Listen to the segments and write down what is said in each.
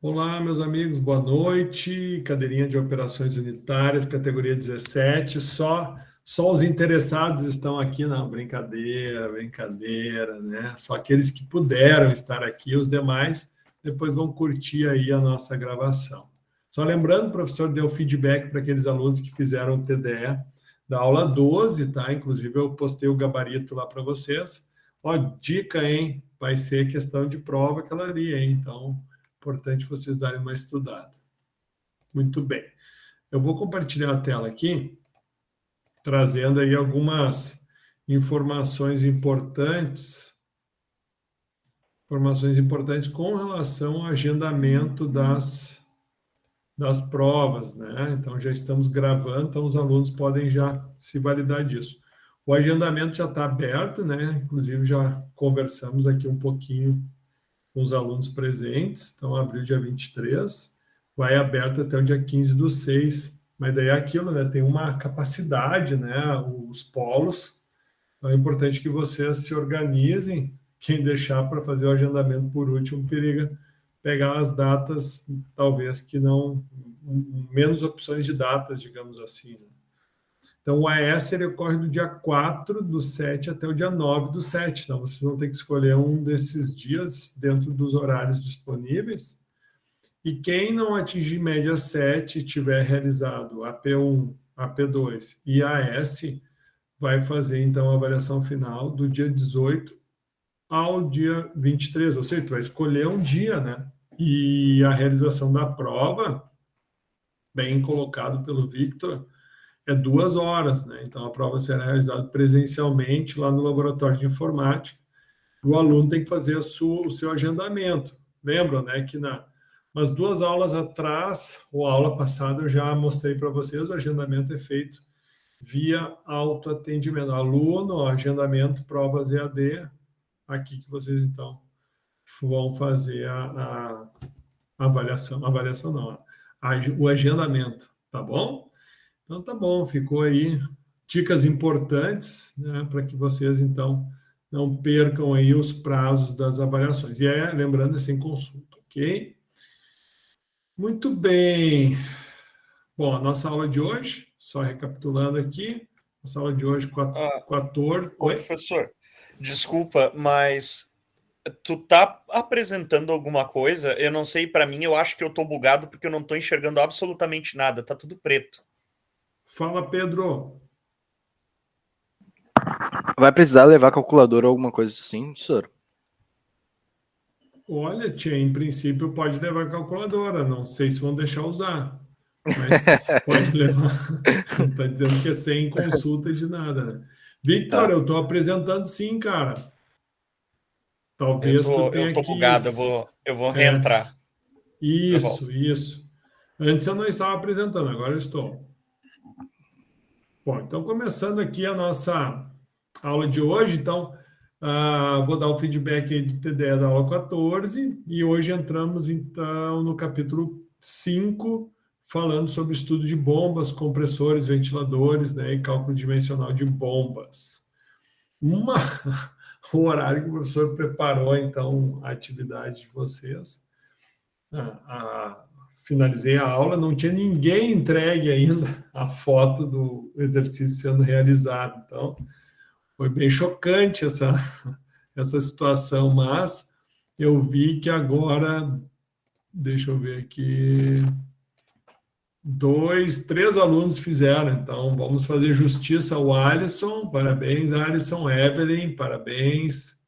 Olá, meus amigos, boa noite. Cadeirinha de operações unitárias, categoria 17. Só os interessados estão aqui. Não, brincadeira, né? Só aqueles que puderam estar aqui, os demais depois vão curtir aí a nossa gravação. Só lembrando, o professor deu feedback para aqueles alunos que fizeram o TDE da aula 12, tá? Inclusive eu postei o gabarito lá para vocês. Ó, dica, hein? Vai ser questão de prova aquela ali, hein? Então, importante vocês darem uma estudada. Muito bem. Eu vou compartilhar a tela aqui, trazendo aí algumas informações importantes com relação ao agendamento das provas, né? Então, já estamos gravando, então os alunos podem já se validar disso. O agendamento já está aberto, né? Inclusive, já conversamos aqui um pouquinho com os alunos presentes. Então, abriu dia 23, vai aberto até o dia 15/6. Mas daí é aquilo, né? Tem uma capacidade, né? Os polos. Então, é importante que vocês se organizem. Quem deixar para fazer o agendamento por último, periga pegar as datas, talvez que não, menos opções de datas, digamos assim, né? Então, o AES ele ocorre do dia 4/7 até o dia 9/7. Então, vocês vão ter que escolher um desses dias dentro dos horários disponíveis. E quem não atingir média 7 e tiver realizado AP1, AP2 e AS, vai fazer, então, a avaliação final do dia 18 ao dia 23. Ou seja, tu vai escolher um dia, né? E a realização da prova, bem colocado pelo Victor, é 2 horas, né? Então, a prova será realizada presencialmente lá no laboratório de informática. O aluno tem que fazer o seu agendamento. Lembram, né, que umas 2 aulas atrás, ou a aula passada, eu já mostrei para vocês, o agendamento é feito via autoatendimento. Aluno, agendamento, provas EAD, aqui que vocês, então, vão fazer a avaliação. A avaliação não, o agendamento, tá bom? Então tá bom, ficou aí dicas importantes, né, para que vocês então não percam aí os prazos das avaliações. E lembrando, é sem consulta, ok? Muito bem. Bom, a nossa aula de hoje, só recapitulando aqui, nossa aula de hoje, 14. Ô, Oi? professor, desculpa, mas tu tá apresentando alguma coisa? Eu não sei, para mim, eu acho que eu tô bugado porque eu não tô enxergando absolutamente nada, tá tudo preto. Fala, Pedro. Vai precisar levar calculadora ou alguma coisa assim, professor? Olha, tia, em princípio pode levar calculadora, não sei se vão deixar usar, mas pode levar. Está dizendo que é sem consulta de nada, né? Victor, Tá. eu estou apresentando sim, cara. Eu Talvez tu tô, eu tenha tô que... bugado, eu vou É, reentrar. Eu volto. isso. Antes eu não estava apresentando, agora eu estou. Bom, então começando aqui a nossa aula de hoje, então vou dar o feedback aí do TDE da aula 14 e hoje entramos então no capítulo 5, falando sobre estudo de bombas, compressores, ventiladores, né, e cálculo dimensional de bombas. O horário que o professor preparou, então, a atividade de vocês. Finalizei a aula, não tinha ninguém entregue ainda a foto do exercício sendo realizado. Então, foi bem chocante essa situação, mas eu vi que agora, deixa eu ver aqui, 3 alunos fizeram, então vamos fazer justiça ao Alisson, parabéns, Alisson, Evelyn, parabéns,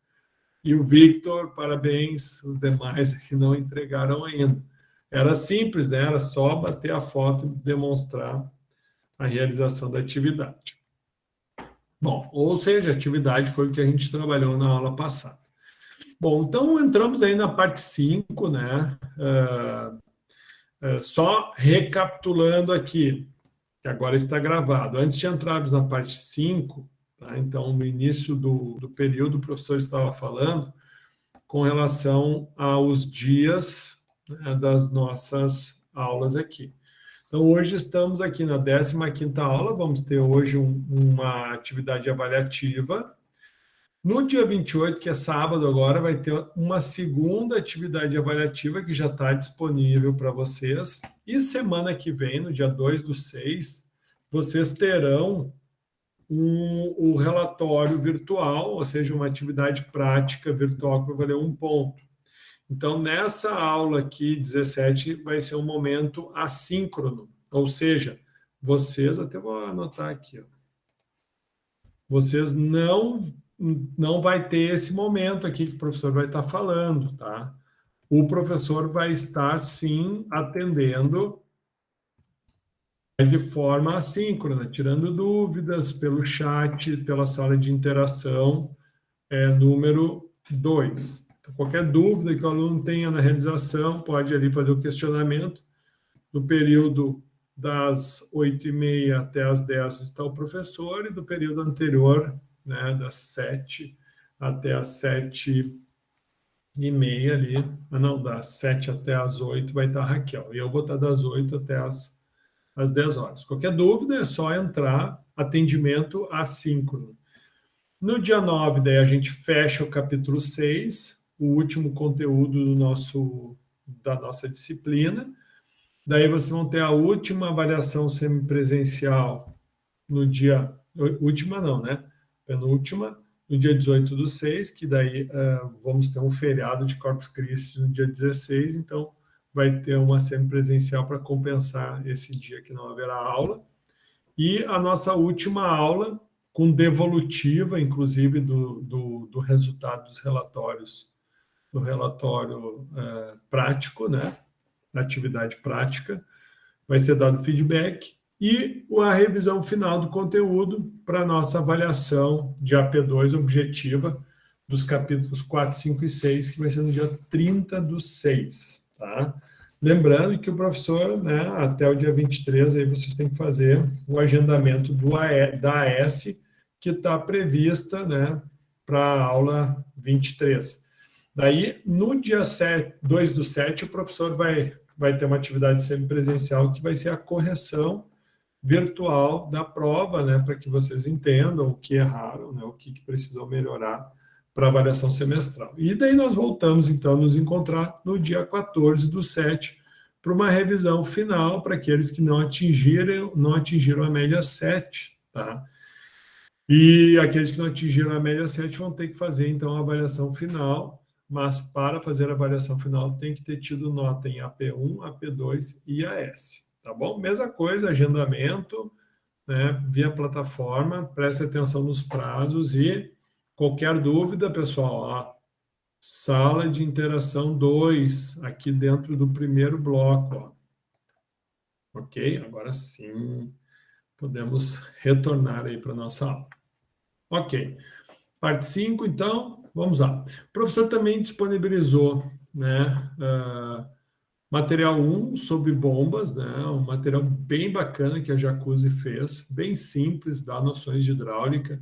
e o Victor, parabéns, os demais que não entregaram ainda. Era simples, né? Era só bater a foto e demonstrar a realização da atividade. Bom, ou seja, a atividade foi o que a gente trabalhou na aula passada. Bom, então entramos aí na parte 5, né? Só recapitulando aqui, que agora está gravado. Antes de entrarmos na parte 5, tá? Então, no início do período, o professor estava falando com relação aos dias, né, das nossas aulas aqui. Então, hoje estamos aqui na 15ª aula, vamos ter hoje uma atividade avaliativa. No dia 28, que é sábado agora, vai ter uma segunda atividade avaliativa que já está disponível para vocês. E semana que vem, no dia 2/6, vocês terão o relatório virtual, ou seja, uma atividade prática virtual que vai valer 1 ponto. Então, nessa aula aqui, 17, vai ser um momento assíncrono, ou seja, vocês, até vou anotar aqui, ó, vocês não vai ter esse momento aqui que o professor vai estar falando, tá? O professor vai estar, sim, atendendo de forma assíncrona, tirando dúvidas pelo chat, pela sala de interação, número 2. Então, qualquer dúvida que o aluno tenha na realização, pode ali fazer o questionamento. No período das 8h30 até as 10 está o professor, e do período anterior, né, das 7 até as 7h30 ali, das 7 até as 8 vai estar a Raquel. E eu vou estar das 8 até as 10 horas. Qualquer dúvida é só entrar, atendimento assíncrono. No dia 9, daí a gente fecha o capítulo 6, o último conteúdo da nossa disciplina. Daí vocês vão ter a última avaliação semipresencial no dia... Última não, né? Penúltima, no dia 18/6, que daí vamos ter um feriado de Corpus Christi no dia 16, então vai ter uma semipresencial para compensar esse dia que não haverá aula. E a nossa última aula, com devolutiva, inclusive, do resultado dos relatórios, do relatório prático, né? Atividade prática, vai ser dado feedback, e a revisão final do conteúdo para a nossa avaliação de AP2 objetiva dos capítulos 4, 5 e 6, que vai ser no dia 30/6, tá? Lembrando que o professor, né, até o dia 23, aí vocês têm que fazer o agendamento da AS, que está prevista, né, para a aula 23. Daí, no dia 2/7, o professor vai ter uma atividade semipresencial que vai ser a correção virtual da prova, né, para que vocês entendam o que erraram, né, o que precisam melhorar para a avaliação semestral. E daí nós voltamos, então, a nos encontrar no dia 14/7 para uma revisão final para aqueles que não atingiram a média 7, tá? E aqueles que não atingiram a média 7 vão ter que fazer, então, a avaliação final, mas para fazer a avaliação final tem que ter tido nota em AP1, AP2 e AS, tá bom? Mesma coisa, agendamento, né, via plataforma, preste atenção nos prazos e qualquer dúvida, pessoal, ó, sala de interação 2, aqui dentro do primeiro bloco, ó. Ok? Agora sim, podemos retornar aí para a nossa aula. Ok. Parte 5, então, vamos lá. O professor também disponibilizou, né, material 1 sobre bombas, né, um material bem bacana que a Jacuzzi fez, bem simples, dá noções de hidráulica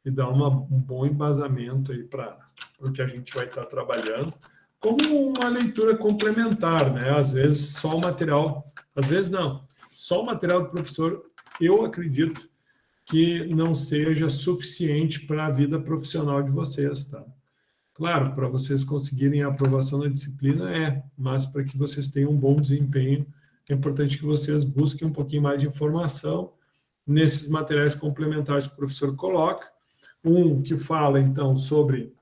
e dá um bom embasamento aí para o que a gente vai estar trabalhando, como uma leitura complementar, né? Às vezes só o material, às vezes não, só o material do professor, eu acredito que não seja suficiente para a vida profissional de vocês, tá? Claro, para vocês conseguirem a aprovação da disciplina mas para que vocês tenham um bom desempenho, é importante que vocês busquem um pouquinho mais de informação nesses materiais complementares que o professor coloca. Um que fala, então, sobre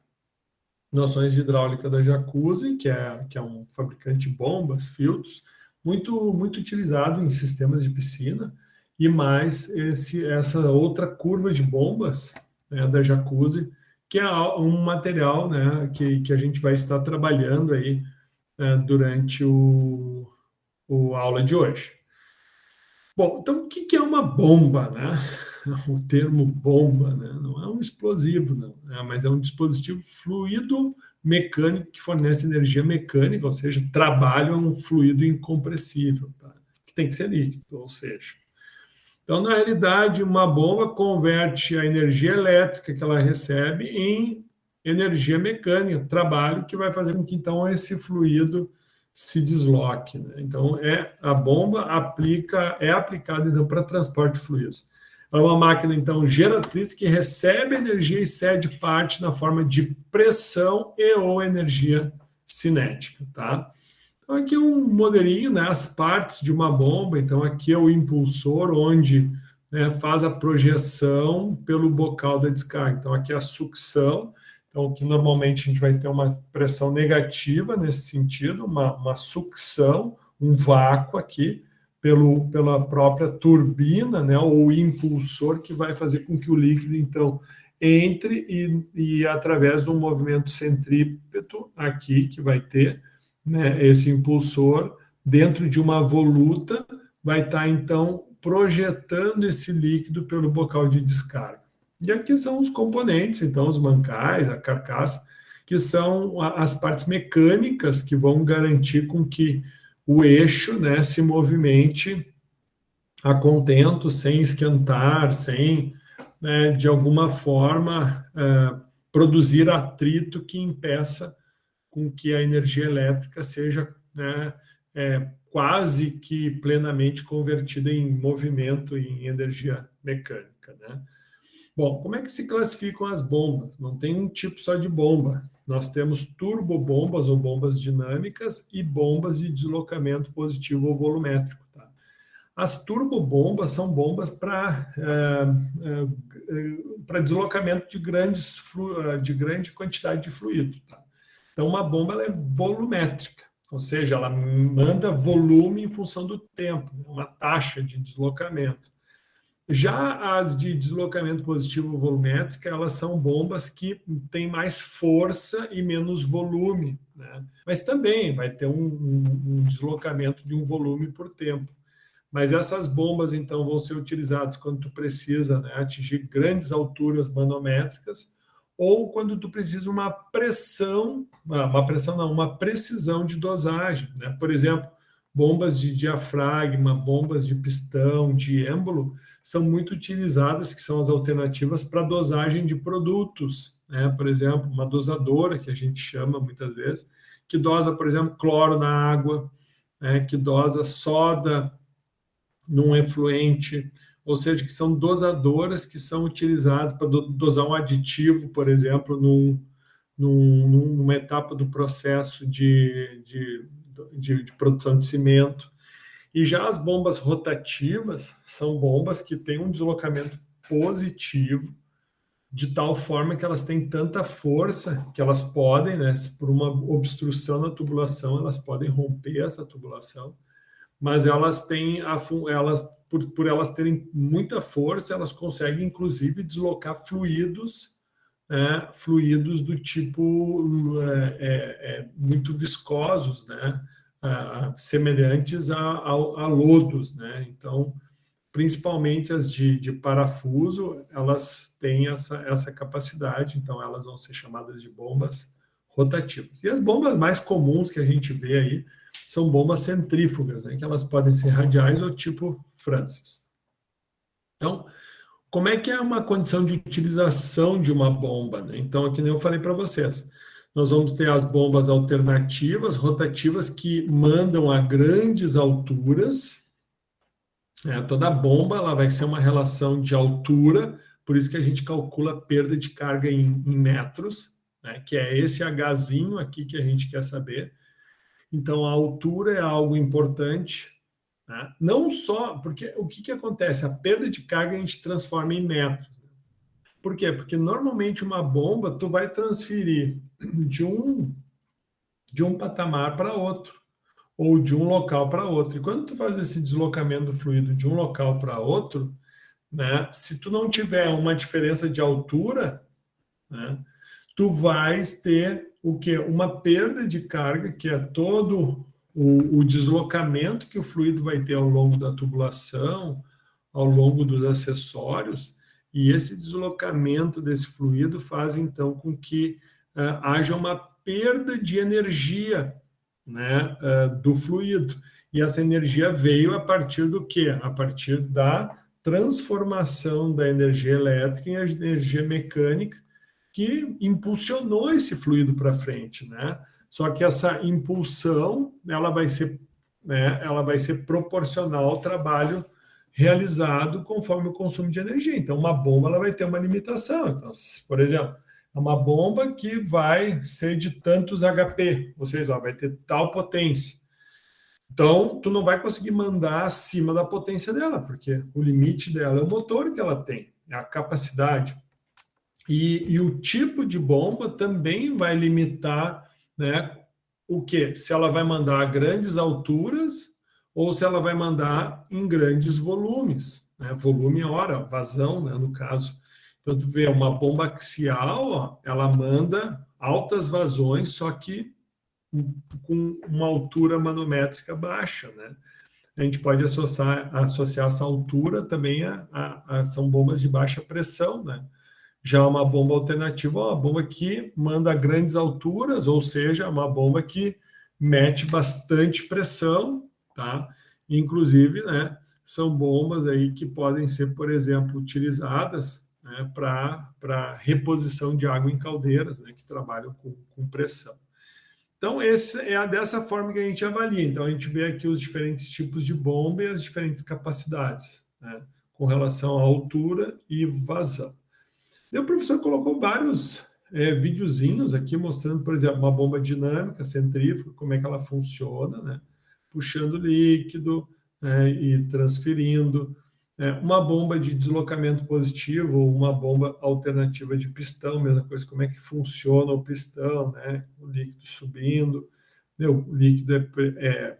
noções de hidráulica da Jacuzzi, que é um fabricante de bombas, filtros, muito, muito utilizado em sistemas de piscina, e mais essa outra curva de bombas, né, da Jacuzzi, que é um material, né, que a gente vai estar trabalhando aí durante a aula de hoje. Bom, então o que é uma bomba, né? O termo bomba, né? Não é um explosivo, não, né? Mas é um dispositivo fluido mecânico que fornece energia mecânica, ou seja, trabalha um fluido incompressível, tá? Que tem que ser líquido, ou seja. Então, na realidade, uma bomba converte a energia elétrica que ela recebe em energia mecânica, trabalho que vai fazer com que, então, esse fluido se desloque, né? Então, a bomba é aplicada, então, para transporte de fluidos. Ela é uma máquina, então, geratriz que recebe energia e cede parte na forma de pressão e ou energia cinética, tá? Então, aqui é um modelinho, né, as partes de uma bomba. Então, aqui é o impulsor, onde, né, faz a projeção pelo bocal da descarga. Então, aqui é a sucção. Então, aqui normalmente a gente vai ter uma pressão negativa nesse sentido, uma sucção, um vácuo aqui, pela própria turbina, né, ou impulsor, que vai fazer com que o líquido, então, entre e através de um movimento centrípeto aqui, que vai ter, né, esse impulsor, dentro de uma voluta, vai estar, então, projetando esse líquido pelo bocal de descarga. E aqui são os componentes, então, os mancais, a carcaça, que são as partes mecânicas que vão garantir com que o eixo, né, se movimente a contento, sem esquentar, sem, né, de alguma forma, produzir atrito que impeça com que a energia elétrica seja, né, quase que plenamente convertida em movimento, em energia mecânica, né? Bom, como é que se classificam as bombas? Não tem um tipo só de bomba. Nós temos turbobombas ou bombas dinâmicas e bombas de deslocamento positivo ou volumétrico. Tá? As turbobombas são bombas para deslocamento de grande quantidade de fluido. Tá? Então, uma bomba ela é volumétrica, ou seja, ela manda volume em função do tempo, uma taxa de deslocamento. Já as de deslocamento positivo volumétrica, elas são bombas que têm mais força e menos volume, né? Mas também vai ter um deslocamento de um volume por tempo. Mas essas bombas, então, vão ser utilizadas quando tu precisa, né, atingir grandes alturas manométricas, ou quando tu precisa uma precisão de dosagem, né? Por exemplo, bombas de diafragma, bombas de pistão, de êmbolo, são muito utilizadas, que são as alternativas para dosagem de produtos, né? Por exemplo, uma dosadora, que a gente chama muitas vezes, que dosa, por exemplo, cloro na água, né? Que dosa soda num efluente, ou seja, que são dosadoras que são utilizadas para dosar um aditivo, por exemplo, numa etapa do processo de produção de cimento. E já as bombas rotativas são bombas que têm um deslocamento positivo, de tal forma que elas têm tanta força que elas podem, né, por uma obstrução na tubulação, elas podem romper essa tubulação, mas elas têm por elas terem muita força, elas conseguem inclusive deslocar fluidos, né, fluidos do tipo muito viscosos, né, semelhantes a lodos, né? Então, principalmente as de parafuso, elas têm essa capacidade, então elas vão ser chamadas de bombas rotativas. E as bombas mais comuns que a gente vê aí são bombas centrífugas, né? Que elas podem ser radiais ou tipo Francis. Então, como é que é uma condição de utilização de uma bomba, né? Então, aqui nem eu falei para vocês, nós vamos ter as bombas alternativas, rotativas, que mandam a grandes alturas. Toda bomba ela vai ser uma relação de altura, por isso que a gente calcula a perda de carga em metros, né, que é esse Hzinho aqui que a gente quer saber. Então, a altura é algo importante, né? Não só, porque o que acontece? A perda de carga a gente transforma em metros. Por quê? Porque normalmente uma bomba tu vai transferir de um patamar para outro, ou de um local para outro. E quando tu faz esse deslocamento do fluido de um local para outro, né, se tu não tiver uma diferença de altura, né, tu vais ter o quê? Uma perda de carga, que é todo o deslocamento que o fluido vai ter ao longo da tubulação, ao longo dos acessórios, e esse deslocamento desse fluido faz, então, com que haja uma perda de energia, né, do fluido. E essa energia veio a partir do quê? A partir da transformação da energia elétrica em energia mecânica, que impulsionou esse fluido para frente, né? Só que essa impulsão, ela vai ser proporcional ao trabalho realizado conforme o consumo de energia. Então, uma bomba ela vai ter uma limitação. Então, por exemplo, é uma bomba que vai ser de tantos HP, ou seja, ela vai ter tal potência. Então, tu não vai conseguir mandar acima da potência dela, porque o limite dela é o motor que ela tem, é a capacidade. E o tipo de bomba também vai limitar, né, o quê? Se ela vai mandar a grandes alturas ou se ela vai mandar em grandes volumes, né? Volume hora, vazão, né, no caso. Então, tu vê uma bomba axial, ó, ela manda altas vazões, só que com uma altura manométrica baixa, né? A gente pode associar essa altura também são bombas de baixa pressão, né? Já uma bomba alternativa é uma bomba que manda grandes alturas, ou seja, uma bomba que mete bastante pressão, tá? Inclusive, né, são bombas aí que podem ser, por exemplo, utilizadas, né, para reposição de água em caldeiras, né, que trabalham com pressão. Então, é dessa forma que a gente avalia. Então, a gente vê aqui os diferentes tipos de bomba e as diferentes capacidades, né, com relação à altura e vazão. E o professor colocou vários videozinhos aqui mostrando, por exemplo, uma bomba dinâmica centrífuga, como é que ela funciona, né? Puxando líquido, e transferindo. Uma bomba de deslocamento positivo, ou uma bomba alternativa de pistão, mesma coisa, como é que funciona o pistão, né? O líquido subindo, né? O líquido é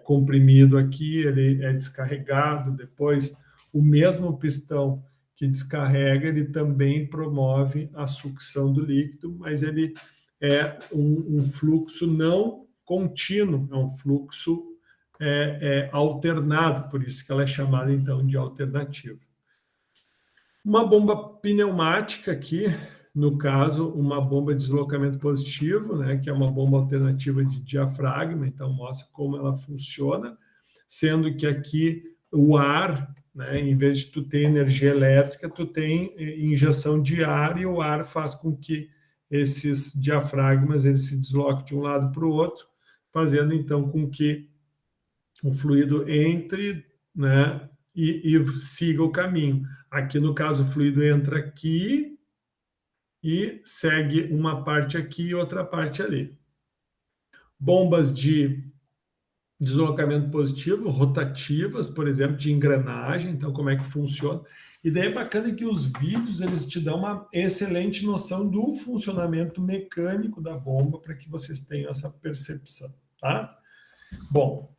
comprimido aqui, ele é descarregado, depois o mesmo pistão que descarrega, ele também promove a sucção do líquido, mas ele é um fluxo não contínuo, é um fluxo alternado, por isso que ela é chamada, então, de alternativa. Uma bomba pneumática aqui, no caso, uma bomba de deslocamento positivo, né, que é uma bomba alternativa de diafragma, então mostra como ela funciona, sendo que aqui o ar, né, em vez de tu ter energia elétrica, tu tem injeção de ar e o ar faz com que esses diafragmas eles se desloquem de um lado para o outro, fazendo então com que o fluido entre, né, e siga o caminho. Aqui no caso o fluido entra aqui e segue uma parte aqui e outra parte ali. Bombas de deslocamento positivo, rotativas, por exemplo, de engrenagem, então como é que funciona. E daí é bacana que os vídeos eles te dão uma excelente noção do funcionamento mecânico da bomba para que vocês tenham essa percepção, tá? Bom,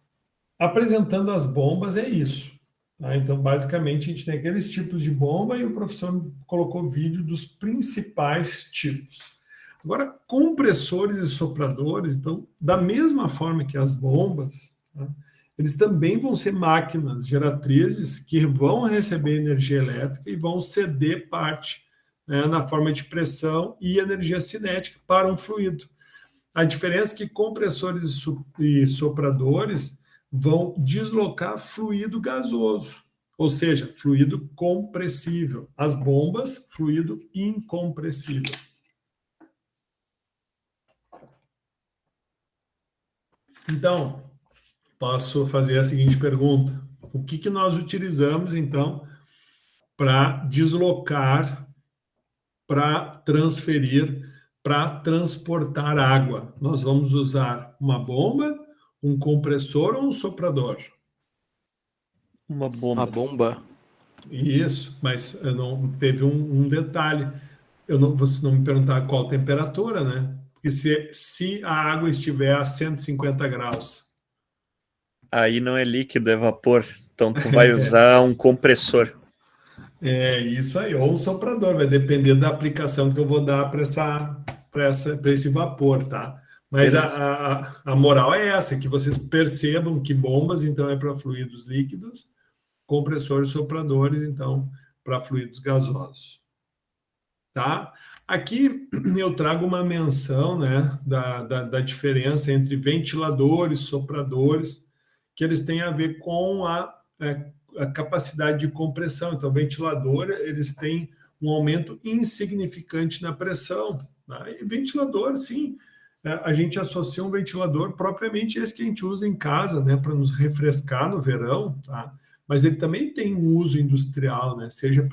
apresentando as bombas é isso, tá? Então, basicamente, a gente tem aqueles tipos de bomba e o professor colocou vídeo dos principais tipos. Agora, compressores e sopradores, então, da mesma forma que as bombas, tá, eles também vão ser máquinas geratrizes que vão receber energia elétrica e vão ceder parte, né, na forma de pressão e energia cinética para um fluido. A diferença é que compressores e sopradores vão deslocar fluido gasoso, ou seja, fluido compressível. As bombas, fluido incompressível. Então, posso fazer a seguinte pergunta: o que nós utilizamos, então, para deslocar, para transferir, para transportar água? Nós vamos usar uma bomba, um compressor ou um soprador? Uma bomba. Uma bomba. Isso, mas eu não teve um detalhe. Você não me perguntar qual temperatura, né? Porque se a água estiver a 150 graus. Aí não é líquido, é vapor. Então tu vai usar um compressor. É isso aí, ou um soprador, vai depender da aplicação que eu vou dar para esse vapor, tá? Mas a moral é essa, que vocês percebam que bombas, então, é para fluidos líquidos, compressores e sopradores, então, para fluidos gasosos. Tá? Aqui eu trago uma menção, né, da diferença entre ventiladores, sopradores, que eles têm a ver com a capacidade de compressão. Então, ventilador, eles têm um aumento insignificante na pressão. Tá? E ventilador, sim, a gente associa um ventilador propriamente esse que a gente usa em casa, né, para nos refrescar no verão, tá? mas ele também tem um uso industrial, né? Seja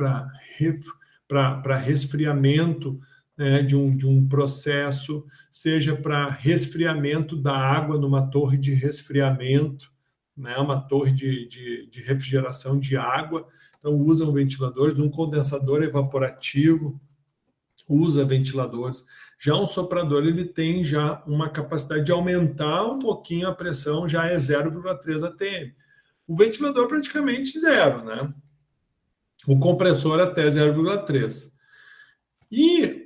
para resfriamento, né, de um processo, seja para resfriamento da água numa torre de resfriamento, né, uma torre de refrigeração de água. Então, usam ventiladores, um condensador evaporativo usa ventiladores. Já um soprador, ele tem já uma capacidade de aumentar um pouquinho a pressão, já é 0,3 atm. O ventilador praticamente zero, né? O compressor até 0,3. E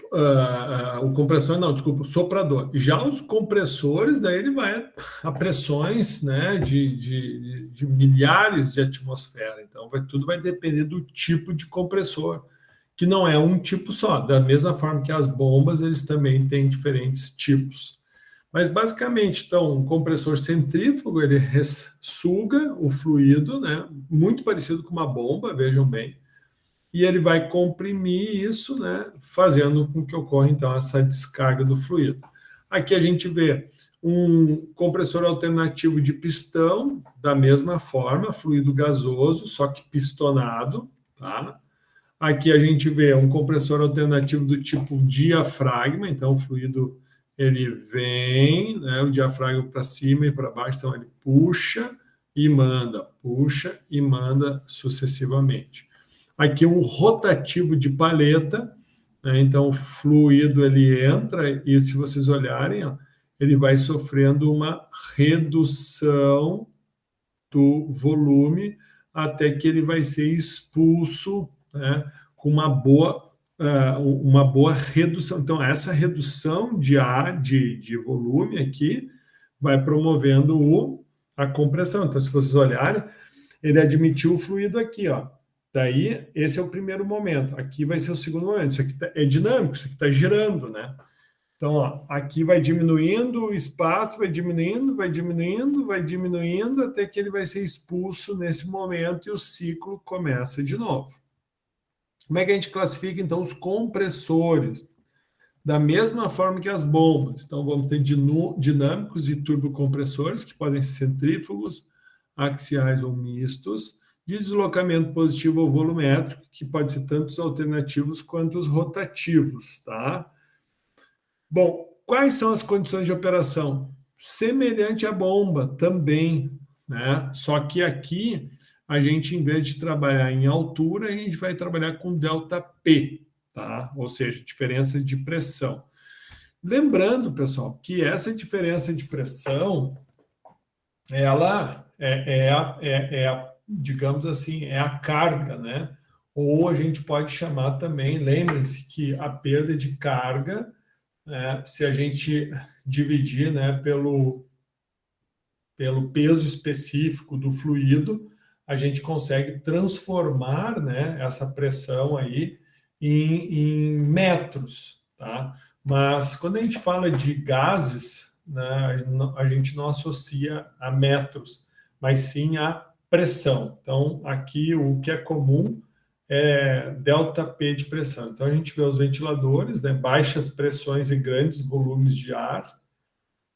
o compressor, não, desculpa, o soprador. Já os compressores, daí ele vai a pressões, né, de milhares de atmosfera. Então, tudo vai depender do tipo de compressor, que não é um tipo só. Da mesma forma que as bombas, eles também têm diferentes tipos. Mas, basicamente, então, um compressor centrífugo, ele suga o fluido, né, muito parecido com uma bomba, vejam bem, e ele vai comprimir isso, né, fazendo com que ocorra, então, essa descarga do fluido. Aqui a gente vê um compressor alternativo de pistão, da mesma forma, fluido gasoso, só que pistonado, tá? Aqui a gente vê um compressor alternativo do tipo diafragma, então o fluido ele vem, né, o diafragma para cima e para baixo, então ele puxa e manda sucessivamente. Aqui um rotativo de paleta, né, então o fluido ele entra e se vocês olharem, ó, ele vai sofrendo uma redução do volume até que ele vai ser expulso, né, com uma boa redução. Então, essa redução de ar, de volume aqui, vai promovendo a compressão. Então, se vocês olharem, ele admitiu o fluido aqui, ó. Daí, esse é o primeiro momento. Aqui vai ser o segundo momento. Isso aqui é dinâmico, isso aqui está girando, né? Então, ó, aqui vai diminuindo o espaço, vai diminuindo, até que ele vai ser expulso nesse momento e o ciclo começa de novo. Como é que a gente classifica, então, os compressores? Da mesma forma que as bombas. Então, vamos ter dinâmicos e turbocompressores, que podem ser centrífugos, axiais ou mistos, de deslocamento positivo ou volumétrico, que pode ser tanto os alternativos quanto os rotativos, tá? Bom, quais são as condições de operação? Semelhante à bomba também, né? Só que aqui a gente, em vez de trabalhar em altura, a gente vai trabalhar com ΔP, tá? Ou seja, diferença de pressão. Lembrando, pessoal, que essa diferença de pressão, ela digamos assim, é a carga, né? Ou a gente pode chamar também, lembre-se que a perda de carga, se a gente dividir, né, pelo peso específico do fluido, a gente consegue transformar, né, essa pressão aí em metros, tá? Mas quando a gente fala de gases, né, a gente não associa a metros, mas sim a pressão. Então, aqui o que é comum é ΔP de pressão. Então, a gente vê os ventiladores, né, baixas pressões e grandes volumes de ar,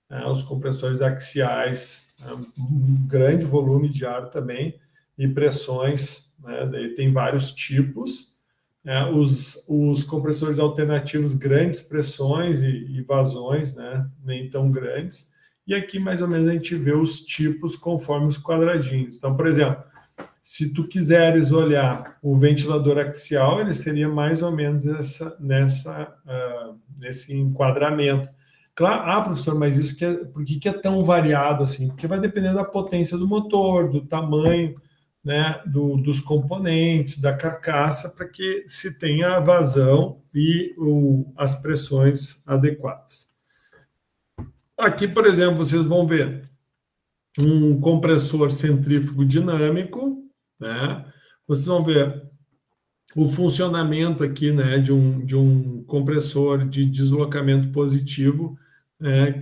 né, os compressores axiais, né, um grande volume de ar também, e pressões, né, daí tem vários tipos, né, os compressores alternativos, grandes pressões e vazões, né, nem tão grandes, e aqui mais ou menos a gente vê os tipos conforme os quadradinhos. Então, por exemplo, se tu quiseres olhar o ventilador axial, ele seria mais ou menos nesse enquadramento. Claro, professor, mas isso por que é tão variado assim? Porque vai depender da potência do motor, do tamanho, né, dos componentes, da carcaça, para que se tenha a vazão e as pressões adequadas. Aqui, por exemplo, vocês vão ver um compressor centrífugo dinâmico, né? Vocês vão ver o funcionamento aqui, né, de um compressor de deslocamento positivo,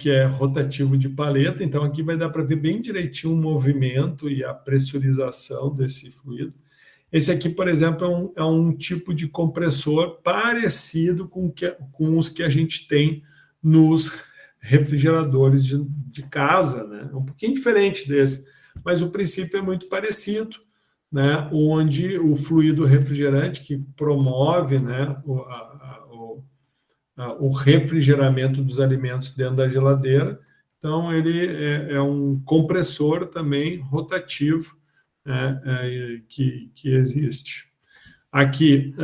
que é rotativo de paleta. Então, aqui vai dar para ver bem direitinho o movimento e a pressurização desse fluido. Esse aqui, por exemplo, é um tipo de compressor parecido com os que a gente tem nos refrigeradores de casa, né? É um pouquinho diferente desse, mas o princípio é muito parecido, né, onde o fluido refrigerante, que promove, né, o refrigeramento dos alimentos dentro da geladeira, então ele é um compressor também rotativo, né, que existe. Aqui,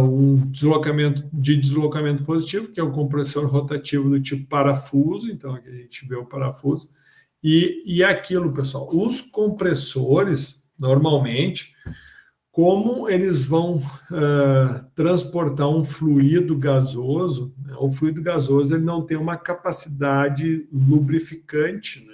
um deslocamento positivo, que é o compressor rotativo do tipo parafuso, então aqui a gente vê o parafuso, e aquilo, pessoal, os compressores, normalmente, como eles vão transportar um fluido gasoso, né? O fluido gasoso ele não tem uma capacidade lubrificante, né?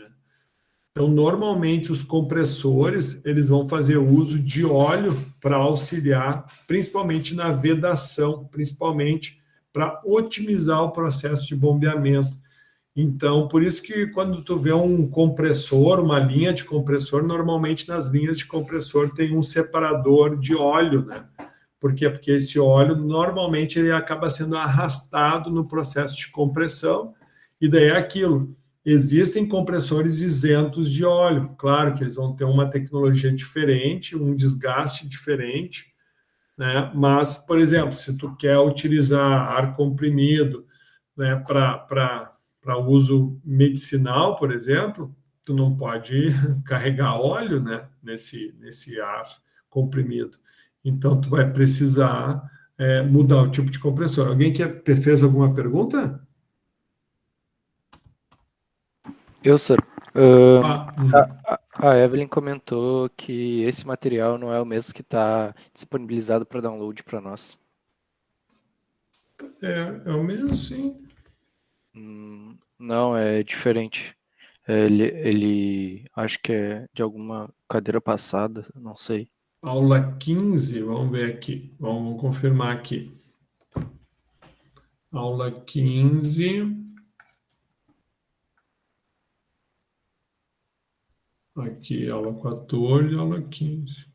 Então, normalmente, os compressores eles vão fazer uso de óleo para auxiliar, principalmente na vedação, principalmente para otimizar o processo de bombeamento. Então, por isso que quando tu vê um compressor, uma linha de compressor, normalmente nas linhas de compressor tem um separador de óleo, né? Por quê? Porque esse óleo, normalmente, ele acaba sendo arrastado no processo de compressão, e daí é aquilo. Existem compressores isentos de óleo, claro que eles vão ter uma tecnologia diferente, um desgaste diferente, né? Mas, por exemplo, se tu quer utilizar ar comprimido, né, para uso medicinal, por exemplo, tu não pode carregar óleo, né, nesse ar comprimido. Então, tu vai precisar mudar o tipo de compressor. Alguém fez alguma pergunta? Eu, senhor. Ah, A Evelyn comentou que esse material não é o mesmo que está disponibilizado para download para nós. é o mesmo, sim. Não, é diferente. Ele acho que é de alguma cadeira passada, não sei. Aula 15, vamos ver aqui. Vamos confirmar aqui. Aula 15. Aqui, aula 14, aula 15.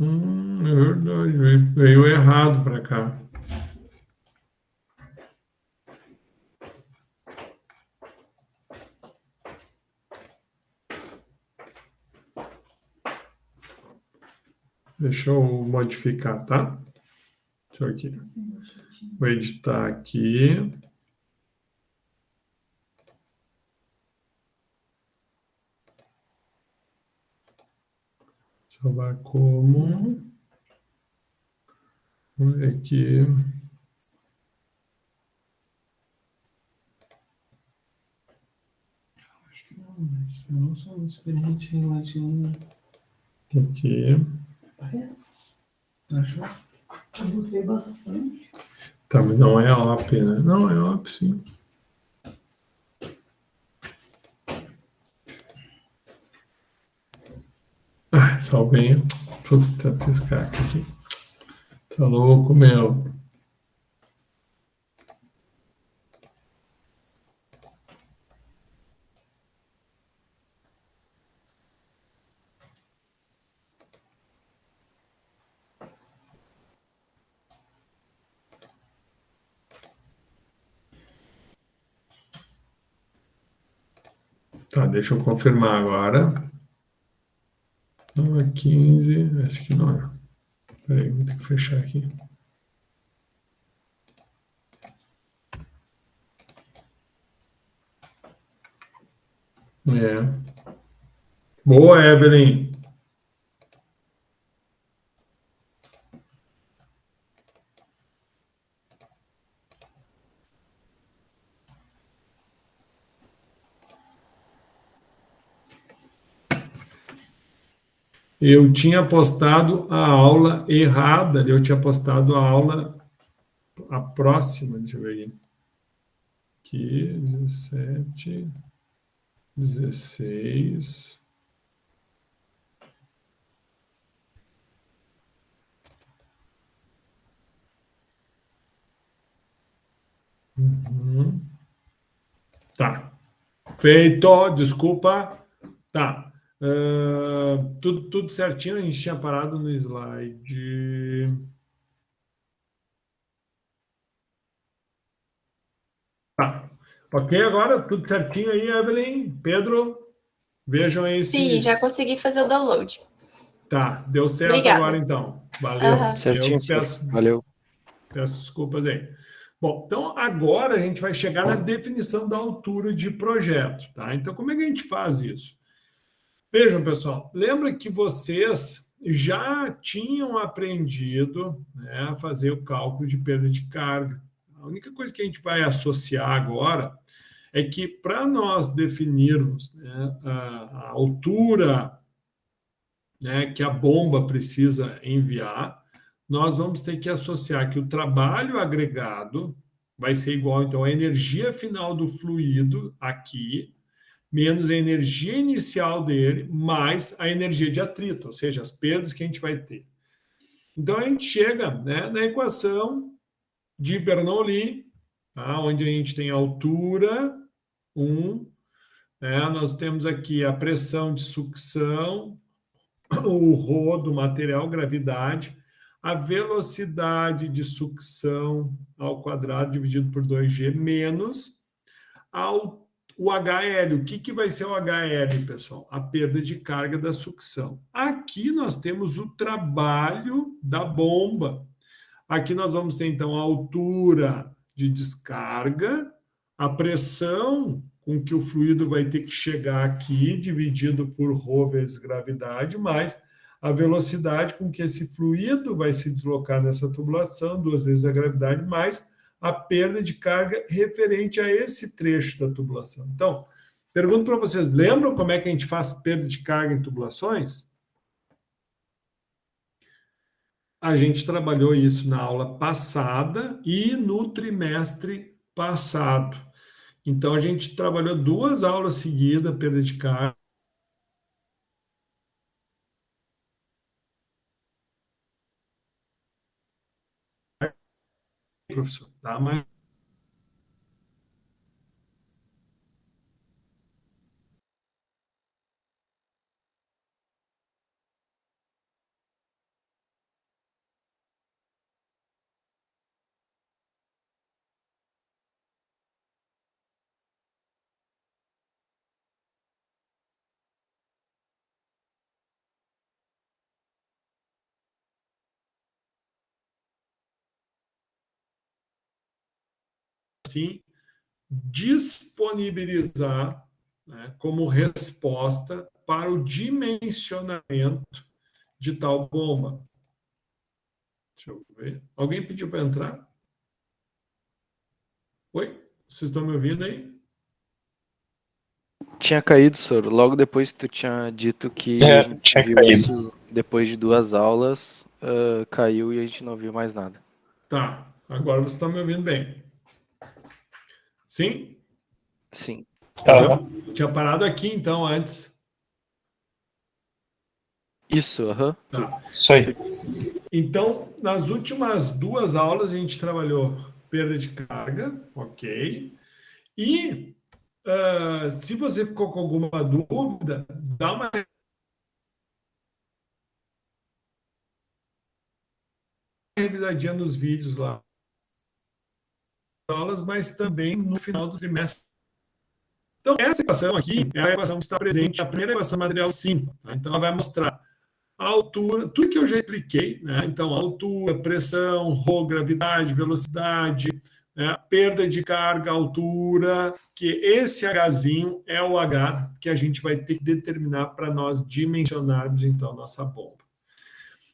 É verdade, veio errado para cá. Deixa eu modificar, tá? Deixa eu aqui. Vou editar aqui. Salvar como. Vamos ver aqui. Acho que não, mas eu não sou muito experiente em latino. Aqui. Parece. Achou? Eu gostei bastante. Tá, mas não é OP, né? Não, é OP, sim. Salvei. Puta, piscar aqui. Tá louco, meu. Tá, deixa eu confirmar agora. Aula 15, acho que não é. Peraí, vou ter que fechar aqui. Boa, Evelyn. Eu tinha postado a aula errada, eu tinha postado a próxima, deixa eu ver aqui. 17, 16. Uhum. Tá. Feito, desculpa. Tá. Tudo certinho, a gente tinha parado no slide. Ok, agora tudo certinho aí, Evelyn, Pedro, vejam aí Sim, já consegui fazer o download. Tá, deu certo. Obrigada. Agora então. Valeu. Aham. Certinho, Eu senhor. peço Valeu. desculpas aí. Bom, então agora a gente vai chegar na definição da altura de projeto, tá? Então, como é que a gente faz isso? Vejam, pessoal, lembra que vocês já tinham aprendido, né, a fazer o cálculo de perda de carga. A única coisa que a gente vai associar agora é que para nós definirmos, né, a altura, né, que a bomba precisa enviar, nós vamos ter que associar que o trabalho agregado vai ser igual, então, à energia final do fluido aqui, menos a energia inicial dele, mais a energia de atrito, ou seja, as perdas que a gente vai ter. Então, a gente chega, né, na equação de Bernoulli, tá, onde a gente tem a altura, 1, né, nós temos aqui a pressão de sucção, o ρ do material, gravidade, a velocidade de sucção ao quadrado dividido por 2g, menos o HL. O que vai ser o HL, pessoal? A perda de carga da sucção. Aqui nós temos o trabalho da bomba. Aqui nós vamos ter, então, a altura de descarga, a pressão com que o fluido vai ter que chegar aqui, dividido por ρ vezes gravidade, mais a velocidade com que esse fluido vai se deslocar nessa tubulação, 2 vezes a gravidade, mais a perda de carga referente a esse trecho da tubulação. Então, pergunto para vocês, lembram como é que a gente faz perda de carga em tubulações? A gente trabalhou isso na aula passada e no trimestre passado. Então, a gente trabalhou 2 aulas seguidas, perda de carga. Professor, tá? Mas sim, disponibilizar, né, como resposta para o dimensionamento de tal bomba. Deixa eu ver. Alguém pediu para entrar? Oi? Vocês estão me ouvindo aí? Tinha caído, Soro. Logo depois tu tinha dito que É, a gente tinha viu caído. isso depois de 2 aulas, caiu e a gente não viu mais nada. Tá. Agora vocês estão me ouvindo bem. Sim? Sim. Aham. Tinha parado aqui, então, antes. Isso, aham. Tá. Isso aí. Então, nas últimas 2 aulas, a gente trabalhou perda de carga, ok? E se você ficou com alguma dúvida, dá uma revisadinha nos vídeos lá, aulas, mas também no final do trimestre. Então, essa equação aqui é a equação que está presente, a primeira equação material 5. Tá? Então, ela vai mostrar a altura, tudo que eu já expliquei, né? Então, altura, pressão, ρ, gravidade, velocidade, né? Perda de carga, altura, que esse Hzinho é o H que a gente vai ter que determinar para nós dimensionarmos, então, a nossa bomba.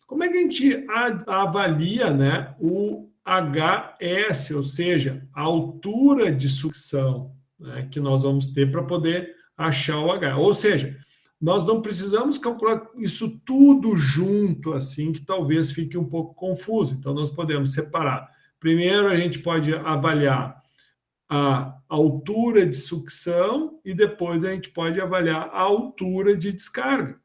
Como é que a gente avalia, né, o HS, ou seja, a altura de sucção, né, que nós vamos ter para poder achar o H? Ou seja, nós não precisamos calcular isso tudo junto, assim, que talvez fique um pouco confuso. Então, nós podemos separar. Primeiro, a gente pode avaliar a altura de sucção e depois a gente pode avaliar a altura de descarga.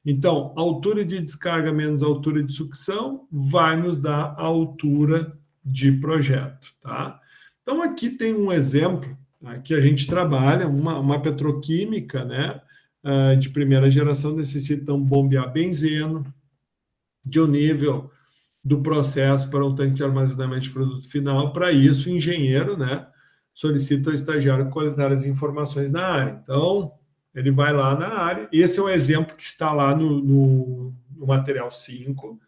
Então, a altura de descarga menos a altura de sucção vai nos dar a altura de projeto, tá? Então, aqui tem um exemplo, tá, que a gente trabalha, uma petroquímica, né, de primeira geração, necessitam bombear benzeno de um nível do processo para um tanque de armazenamento de produto final. Para isso, o engenheiro, né, solicita ao estagiário coletar as informações na área. Então, ele vai lá na área. Esse é o exemplo que está lá no material 5.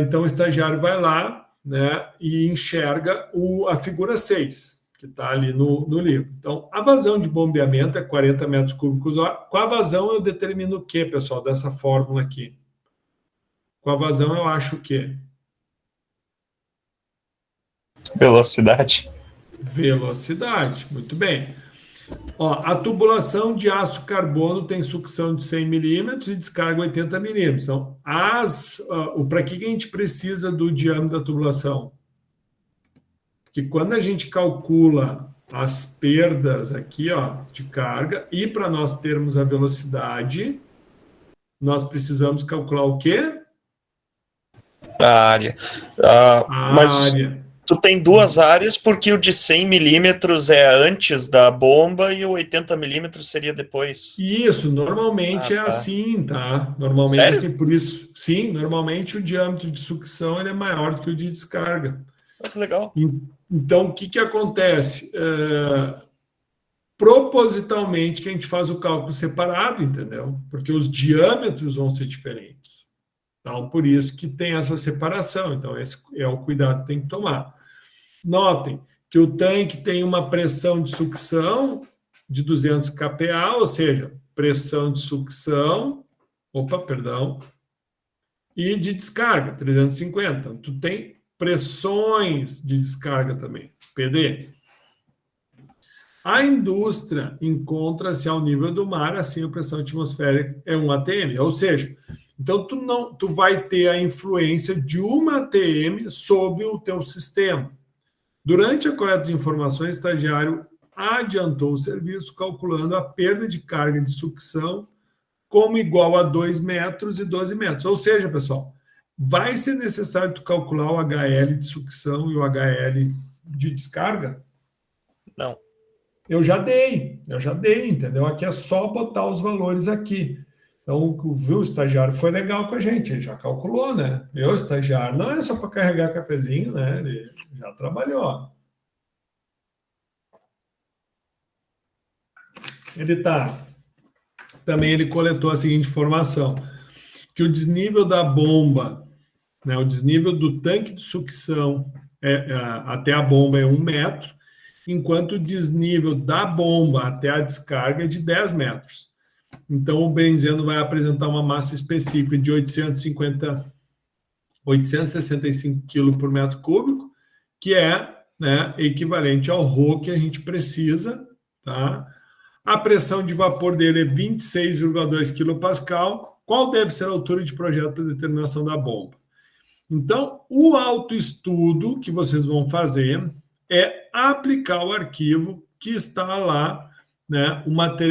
Então, o estagiário vai lá, né, e enxerga a figura 6, que está ali no livro. Então, a vazão de bombeamento é 40 metros cúbicos hora. Com a vazão, eu determino o quê, pessoal, dessa fórmula aqui? Com a vazão, eu acho o quê? Velocidade. Velocidade, muito bem. Ó, a tubulação de aço carbono tem sucção de 100 milímetros e descarga 80 milímetros. Então, para que a gente precisa do diâmetro da tubulação? Porque quando a gente calcula as perdas aqui, ó, de carga, e para nós termos a velocidade, nós precisamos calcular o quê? A área. A Mas área. tu tem duas áreas, porque o de 100 milímetros é antes da bomba e o 80 milímetros seria depois. Isso, normalmente é tá. assim, tá? Normalmente Sério? é assim, por isso, sim, normalmente o diâmetro de sucção ele é maior do que o de descarga. Que legal. Então, o que acontece? Propositalmente que a gente faz o cálculo separado, entendeu? Porque os diâmetros vão ser diferentes. Então, por isso que tem essa separação. Então, esse é o cuidado que tem que tomar. Notem que o tanque tem uma pressão de sucção de 200 kPa, ou seja, pressão de sucção, e de descarga, 350. Então, tu tem pressões de descarga também, PD. A indústria encontra-se ao nível do mar, assim a pressão atmosférica é 1 atm, ou seja, então tu vai ter a influência de 1 atm sobre o teu sistema. Durante a coleta de informações, o estagiário adiantou o serviço calculando a perda de carga de sucção como igual a 2 metros e 12 metros. Ou seja, pessoal, vai ser necessário tu calcular o HL de sucção e o HL de descarga? Não. Eu já dei, entendeu? Aqui é só botar os valores aqui. Então, viu, o estagiário foi legal com a gente, ele já calculou, né? O estagiário não é só para carregar cafezinho, né? Ele já trabalhou. Também ele coletou a seguinte informação, que o desnível da bomba, né, o desnível do tanque de sucção até a bomba é 1 metro, enquanto o desnível da bomba até a descarga é de 10 metros. Então, o benzeno vai apresentar uma massa específica de 865 kg por metro cúbico, que é, né, equivalente ao Rho que a gente precisa, tá? A pressão de vapor dele é 26,2 kPa. Qual deve ser a altura de projeto de determinação da bomba? Então, o autoestudo que vocês vão fazer é aplicar o arquivo que está lá, né,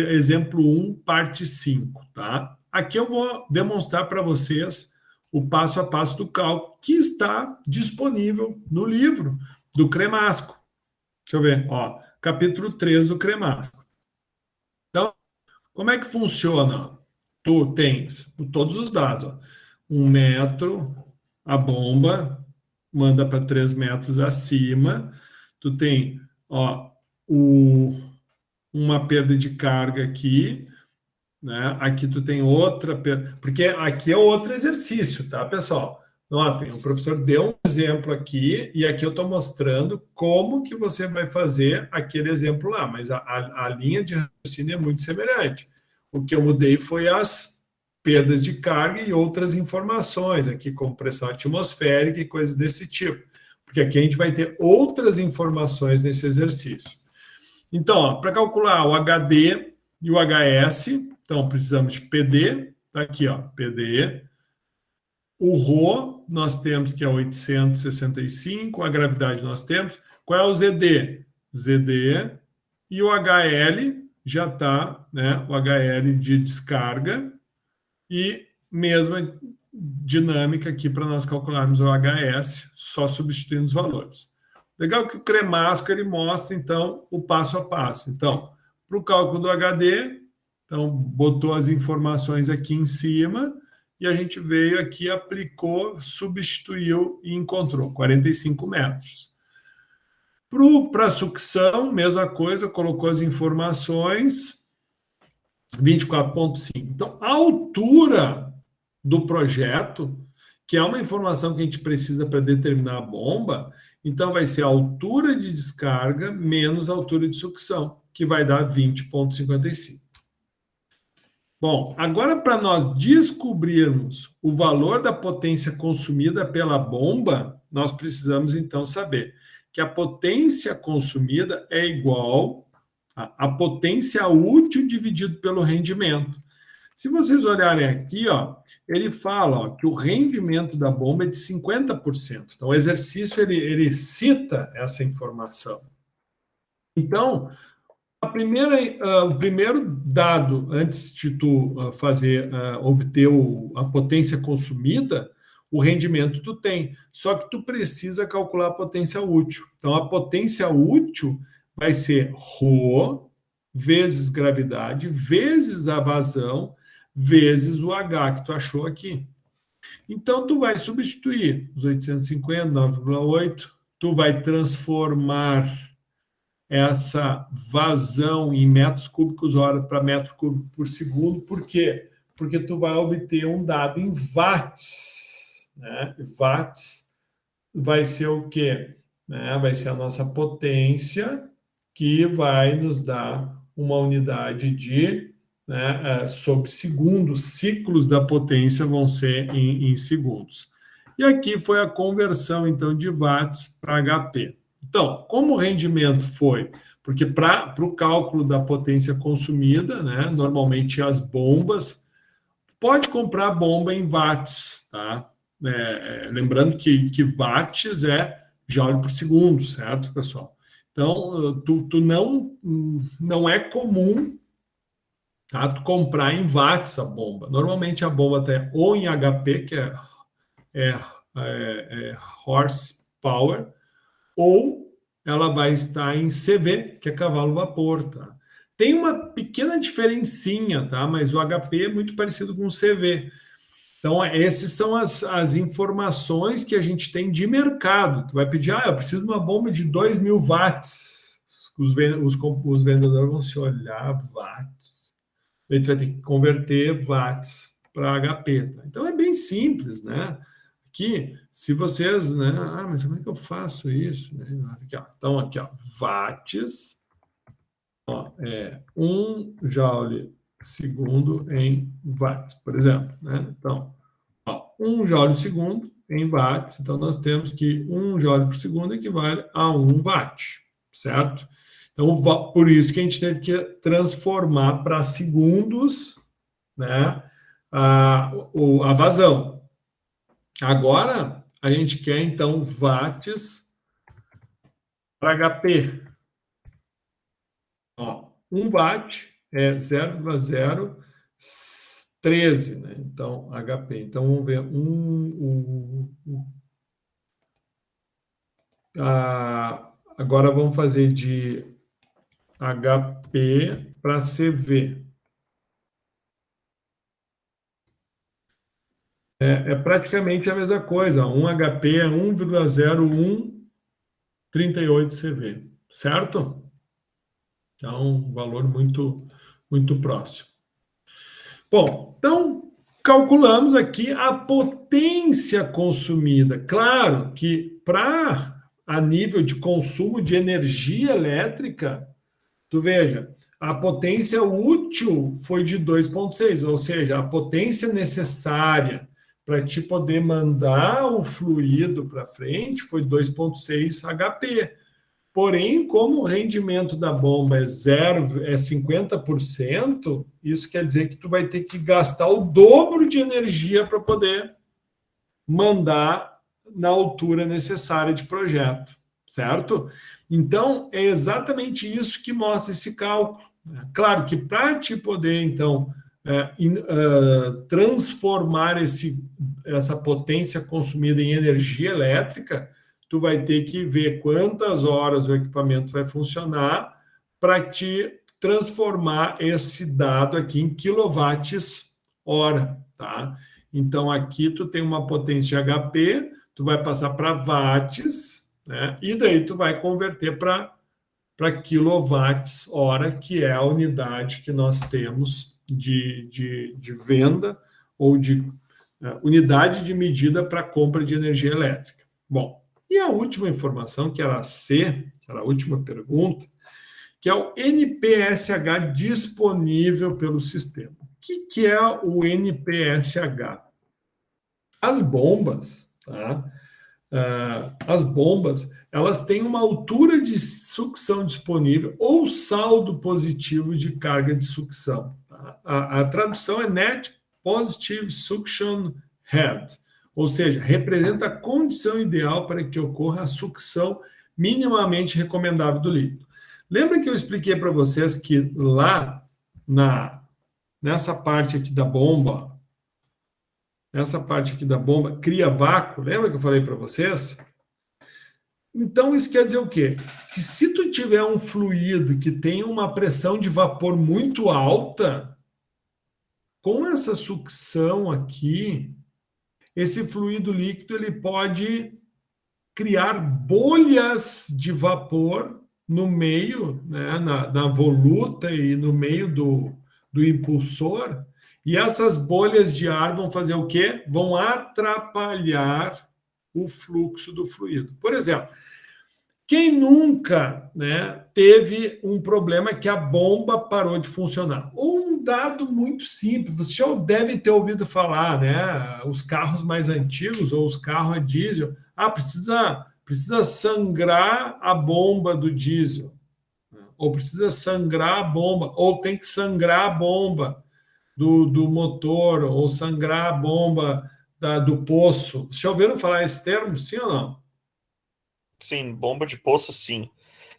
exemplo 1, parte 5, tá? Aqui eu vou demonstrar para vocês o passo a passo do cálculo que está disponível no livro do Cremasco. Deixa eu ver, ó, capítulo 3 do Cremasco. Então, como é que funciona? Tu tens todos os dados, ó. 1 metro, a bomba manda para 3 metros acima, tu tem, ó, uma perda de carga aqui, né? Aqui tu tem outra perda, porque aqui é outro exercício, tá, pessoal? Notem, o professor deu um exemplo aqui, e aqui eu estou mostrando como que você vai fazer aquele exemplo lá, mas a linha de raciocínio é muito semelhante. O que eu mudei foi as perdas de carga e outras informações, aqui como pressão atmosférica e coisas desse tipo, porque aqui a gente vai ter outras informações nesse exercício. Então, para calcular o HD e o HS, então precisamos de PD, tá aqui, ó, PD. O Rho, nós temos que é 865, a gravidade nós temos. Qual é o ZD? ZD. E o HL já está, né, o HL de descarga, e mesma dinâmica aqui para nós calcularmos o HS, só substituindo os valores. Legal que o Cremasco ele mostra, então, o passo a passo. Então, para o cálculo do HD, então, botou as informações aqui em cima, e a gente veio aqui, aplicou, substituiu e encontrou 45 metros. Para a sucção, mesma coisa, colocou as informações, 24,5. Então, a altura do projeto, que é uma informação que a gente precisa para determinar a bomba, então vai ser a altura de descarga menos a altura de sucção, que vai dar 20,55. Bom, agora para nós descobrirmos o valor da potência consumida pela bomba, nós precisamos então saber que a potência consumida é igual à potência útil dividido pelo rendimento. Se vocês olharem aqui, ó, ele fala ó, que o rendimento da bomba é de 50%. Então, o exercício ele cita essa informação. Então, o primeiro dado, antes de tu obter a potência consumida, o rendimento tu tem, só que tu precisa calcular a potência útil. Então, a potência útil vai ser ρ vezes gravidade, vezes a vazão, vezes o H que tu achou aqui. Então, tu vai substituir os 850, 9,8, tu vai transformar essa vazão em metros cúbicos hora para metro cúbico por segundo. Por quê? Porque tu vai obter um dado em watts. Né? Watts vai ser o quê? Né? Vai ser a nossa potência, que vai nos dar uma unidade de sob segundos. Ciclos da potência vão ser em segundos. E aqui foi a conversão, então, de watts para HP. Então, como o rendimento foi? Porque para o cálculo da potência consumida, né, normalmente as bombas, pode comprar bomba em watts, tá? Lembrando que watts é joule por segundo, certo, pessoal? Então, tu não é comum, tá, tu comprar em watts a bomba. Normalmente a bomba está ou em HP, que é horsepower, ou ela vai estar em CV, que é cavalo-vapor, tá? Tem uma pequena diferencinha, tá? Mas o HP é muito parecido com o CV. Então, essas são as informações que a gente tem de mercado. Tu vai pedir, eu preciso de uma bomba de 2.000 watts. Os vendedores vão se olhar, watts. Aí tu vai ter que converter watts para HP. Tá? Então, é bem simples, né? Aqui, se vocês, né? Mas como é que eu faço isso? Aqui, ó. Então, aqui, ó, watts, ó, 1 joule segundo em watts, por exemplo, né? Então, ó, 1 joule segundo em watts, então nós temos que 1 joule por segundo equivale a 1 watt, certo? Então, por isso que a gente teve que transformar para segundos, né, a vazão. Agora, a gente quer, então, watts para HP. Ó, 1 watt é 0,013, né? Então, HP. Então, vamos ver. Agora, vamos fazer de HP para CV. É praticamente a mesma coisa. 1 HP é 1,0138 CV, certo? Então, um valor muito, muito próximo. Bom, então, calculamos aqui a potência consumida. Claro que a nível de consumo de energia elétrica, tu veja, a potência útil foi de 2,6, ou seja, a potência necessária para te poder mandar o fluido para frente foi 2,6 HP. Porém, como o rendimento da bomba é 50%, isso quer dizer que tu vai ter que gastar o dobro de energia para poder mandar na altura necessária de projeto, certo? Então, é exatamente isso que mostra esse cálculo. Claro que para te poder, então, transformar essa potência consumida em energia elétrica, tu vai ter que ver quantas horas o equipamento vai funcionar para te transformar esse dado aqui em quilowatts-hora, tá? Então, aqui tu tem uma potência HP, tu vai passar para watts, né? E daí tu vai converter para quilowatts-hora, que é a unidade que nós temos de venda ou de unidade de medida para compra de energia elétrica. Bom, e a última informação, que era a C, que era a última pergunta, que é o NPSH disponível pelo sistema. O que é o NPSH? As bombas, tá? As bombas, elas têm uma altura de sucção disponível ou saldo positivo de carga de sucção. Tá? A tradução é Net Positive Suction Head, ou seja, representa a condição ideal para que ocorra a sucção minimamente recomendável do líquido. Lembra que eu expliquei para vocês que lá nessa parte aqui da bomba, cria vácuo? Lembra que eu falei para vocês? Então, isso quer dizer o quê? Que se tu tiver um fluido que tem uma pressão de vapor muito alta, com essa sucção aqui, esse fluido líquido ele pode criar bolhas de vapor no meio, né, na voluta e no meio do impulsor, e essas bolhas de ar vão fazer o quê? Vão atrapalhar o fluxo do fluido. Por exemplo, quem nunca, né, teve um problema que a bomba parou de funcionar? Ou um dado muito simples, você já deve ter ouvido falar, né, os carros mais antigos ou os carros a diesel, precisa sangrar a bomba do diesel, ou precisa sangrar a bomba, ou tem que sangrar a bomba do motor, ou sangrar a bomba do poço. Vocês já ouviram falar esse termo, sim ou não? Sim, bomba de poço, sim.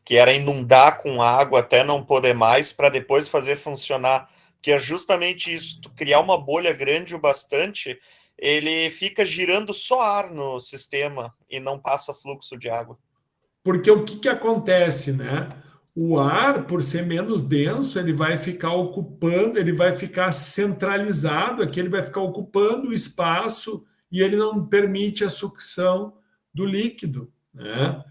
Que era inundar com água até não poder mais para depois fazer funcionar. Que é justamente isso, tu criar uma bolha grande o bastante, ele fica girando só ar no sistema e não passa fluxo de água. Porque o que acontece, né? O ar, por ser menos denso, ele vai ficar ocupando, ele vai ficar centralizado, aqui ele vai ficar ocupando o espaço e ele não permite a sucção do líquido, né?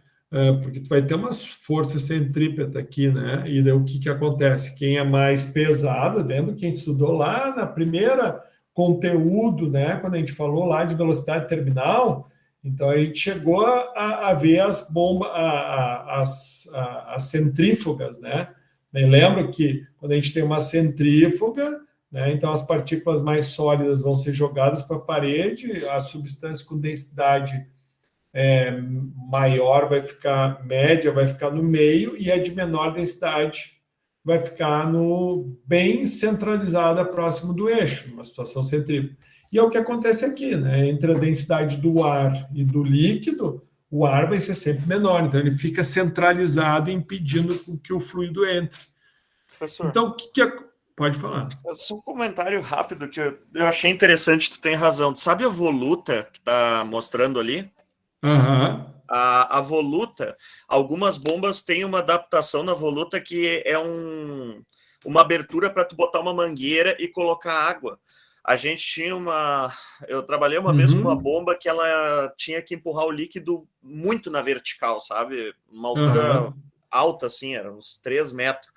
Porque tu vai ter umas forças centrípetas aqui, né? E daí o que acontece? Quem é mais pesado, lembra que a gente estudou lá na primeira conteúdo, né? Quando a gente falou lá de velocidade terminal, então a gente chegou a ver as bombas, as centrífugas, né? E lembra que quando a gente tem uma centrífuga, né, então as partículas mais sólidas vão ser jogadas para a parede, a substância com densidade maior vai ficar, média vai ficar no meio, e a de menor densidade vai ficar bem centralizada próximo do eixo, numa situação centrífuga. E é o que acontece aqui, né? Entre a densidade do ar e do líquido, o ar vai ser sempre menor, então ele fica centralizado, impedindo que o fluido entre. Professor, então, pode falar. Só um comentário rápido que eu achei interessante, tu tem razão. Tu sabe a voluta que tá mostrando ali? Aham. A voluta, algumas bombas têm uma adaptação na voluta que é uma abertura para tu botar uma mangueira e colocar água. A gente tinha eu trabalhei uma vez com uma bomba que ela tinha que empurrar o líquido muito na vertical, sabe? Uma altura alta, assim, era uns 3 metros.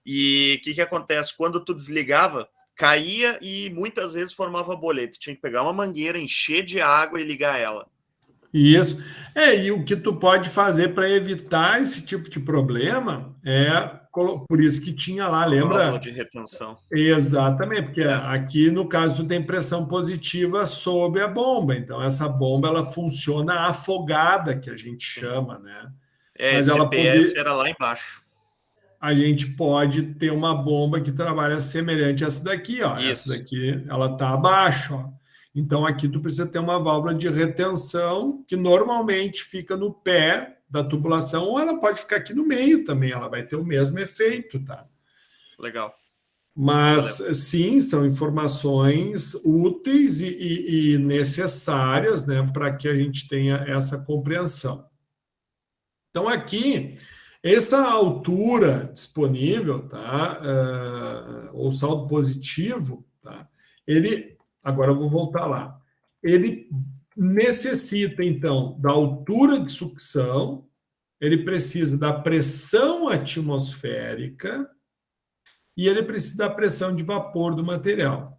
E o que acontece? Quando tu desligava, caía e muitas vezes formava bolha. Tu tinha que pegar uma mangueira, encher de água e ligar ela. Isso. E o que tu pode fazer para evitar esse tipo de problema por isso que tinha lá, lembra? Válvula de retenção. Exatamente, porque aqui, no caso, tu tem pressão positiva sob a bomba, então essa bomba ela funciona afogada, que a gente chama, né? Mas esse PS era lá embaixo. A gente pode ter uma bomba que trabalha semelhante a essa daqui, ó. Isso. Essa daqui, ela está abaixo, ó. Então, aqui tu precisa ter uma válvula de retenção que normalmente fica no pé da tubulação, ou ela pode ficar aqui no meio também, ela vai ter o mesmo efeito, tá? Legal. Mas, sim, são informações úteis e necessárias, né, para que a gente tenha essa compreensão. Então, aqui, essa altura disponível, tá, ou saldo positivo, tá, agora eu vou voltar lá. Ele necessita, então, da altura de sucção, ele precisa da pressão atmosférica e ele precisa da pressão de vapor do material.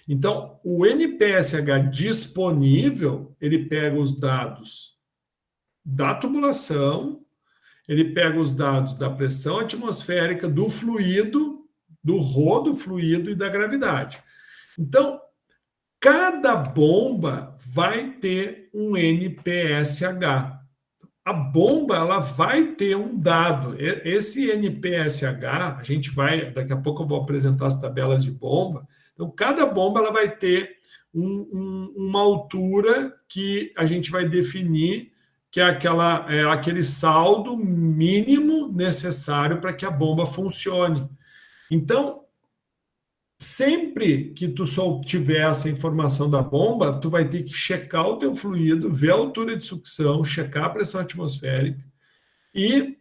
Então, o NPSH disponível, ele pega os dados da tubulação, ele pega os dados da pressão atmosférica, do fluido, do ρ do fluido e da gravidade. Então, cada bomba vai ter um NPSH. A bomba, ela vai ter um dado. Esse NPSH, a gente vai, daqui a pouco eu vou apresentar as tabelas de bomba. Então, cada bomba ela vai ter uma altura que a gente vai definir, que é aquele saldo mínimo necessário para que a bomba funcione. Então, sempre que tu só tiver essa informação da bomba, tu vai ter que checar o teu fluido, ver a altura de sucção, checar a pressão atmosférica e,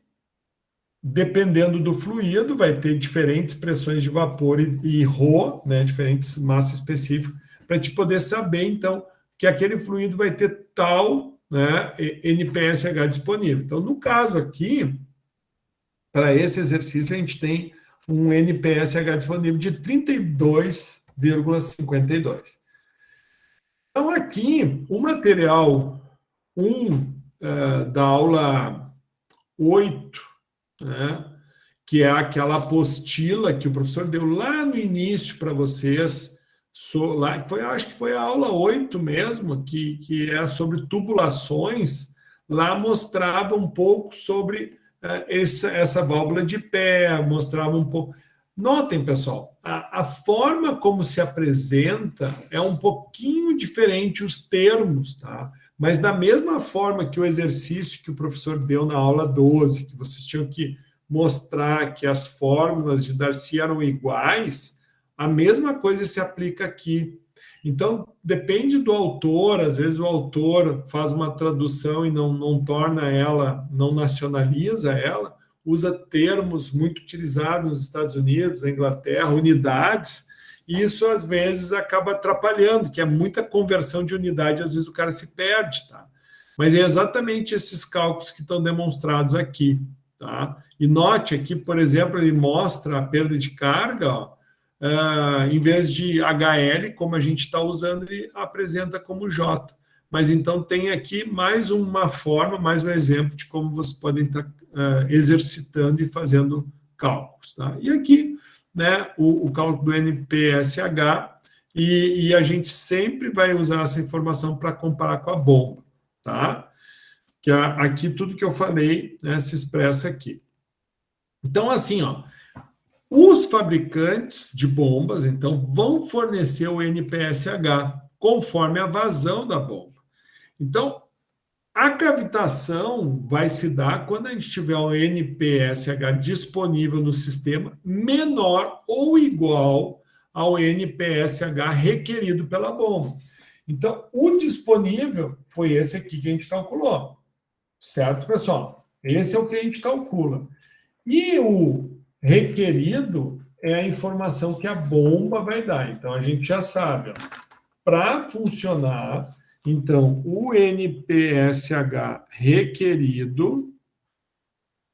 dependendo do fluido, vai ter diferentes pressões de vapor e ρ, né, diferentes massas específicas, para te poder saber, então, que aquele fluido vai ter tal, né, NPSH disponível. Então, no caso aqui, para esse exercício, a gente tem um NPSH disponível de 32,52. Então, aqui, o material 1 da aula 8, né, que é aquela apostila que o professor deu lá no início para vocês, acho que foi a aula 8 mesmo, que é sobre tubulações, lá mostrava um pouco sobre essa válvula de pé, mostrava um pouco. Notem, pessoal, a forma como se apresenta é um pouquinho diferente os termos, tá? Mas da mesma forma que o exercício que o professor deu na aula 12, que vocês tinham que mostrar que as fórmulas de Darcy eram iguais, a mesma coisa se aplica aqui. Então, depende do autor, às vezes o autor faz uma tradução e não torna ela, não nacionaliza ela, usa termos muito utilizados nos Estados Unidos, na Inglaterra, unidades, e isso às vezes acaba atrapalhando, que é muita conversão de unidade, às vezes o cara se perde, tá? Mas é exatamente esses cálculos que estão demonstrados aqui, tá? E note aqui, por exemplo, ele mostra a perda de carga, ó, em vez de HL, como a gente está usando, ele apresenta como J. Mas então tem aqui mais uma forma, mais um exemplo de como vocês podem estar exercitando e fazendo cálculos. Tá? E aqui, né, o cálculo do NPSH, e a gente sempre vai usar essa informação para comparar com a bomba. Tá? Que aqui tudo que eu falei, né, se expressa aqui. Então, assim, ó, os fabricantes de bombas, então, vão fornecer o NPSH conforme a vazão da bomba. Então, a cavitação vai se dar quando a gente tiver um NPSH disponível no sistema menor ou igual ao NPSH requerido pela bomba. Então, o disponível foi esse aqui que a gente calculou. Certo, pessoal? Esse é o que a gente calcula. E o requerido é a informação que a bomba vai dar. Então, a gente já sabe, para funcionar, então, o NPSH requerido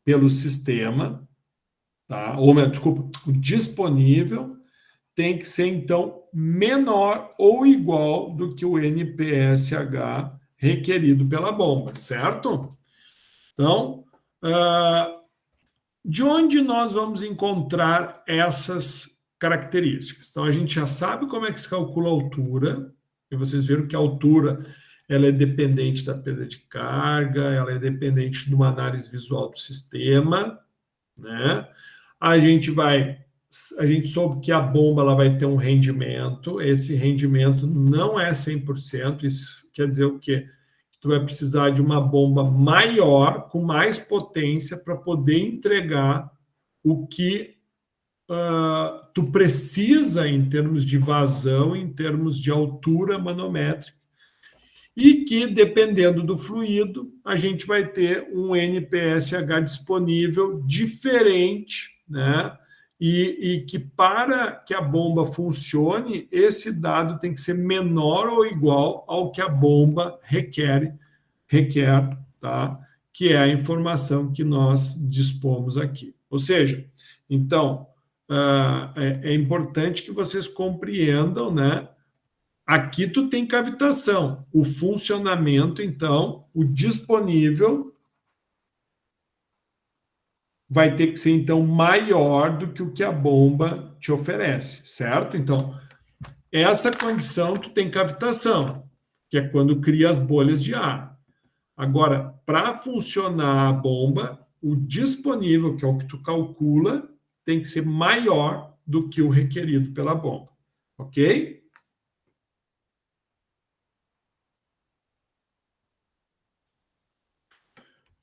pelo sistema, tá? Desculpa, o disponível tem que ser, então, menor ou igual do que o NPSH requerido pela bomba, certo? Então, de onde nós vamos encontrar essas características? Então, a gente já sabe como é que se calcula a altura, e vocês viram que a altura ela é dependente da perda de carga, ela é dependente de uma análise visual do sistema, né? A gente soube que a bomba ela vai ter um rendimento, esse rendimento não é 100%, isso quer dizer o quê? Tu vai precisar de uma bomba maior, com mais potência, para poder entregar o que tu precisa em termos de vazão, em termos de altura manométrica, e que, dependendo do fluido, a gente vai ter um NPSH disponível diferente, né, e que para que a bomba funcione, esse dado tem que ser menor ou igual ao que a bomba requer, tá? Que é a informação que nós dispomos aqui. Ou seja, então, é importante que vocês compreendam, né? Aqui tu tem cavitação, o funcionamento, então, o disponível vai ter que ser, então, maior do que o que a bomba te oferece, certo? Então, essa condição tu tem cavitação, que é quando cria as bolhas de ar. Agora, para funcionar a bomba, o disponível, que é o que tu calcula, tem que ser maior do que o requerido pela bomba, ok?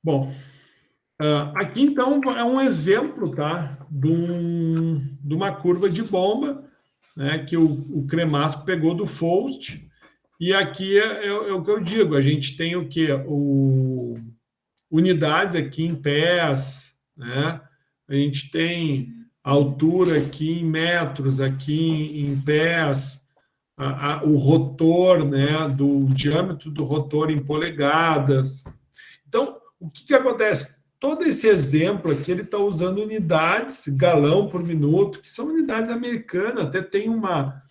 Bom, aqui então é um exemplo, tá, de uma curva de bomba, né, que o Cremasco pegou do Faust, e aqui é o que eu digo, a gente tem o quê? Unidades aqui em pés, né? A gente tem a altura aqui em metros, aqui em pés, o rotor, né, do diâmetro do rotor em polegadas. Então, o que acontece? Todo esse exemplo aqui, ele está usando unidades, galão por minuto, que são unidades americanas, até tem uma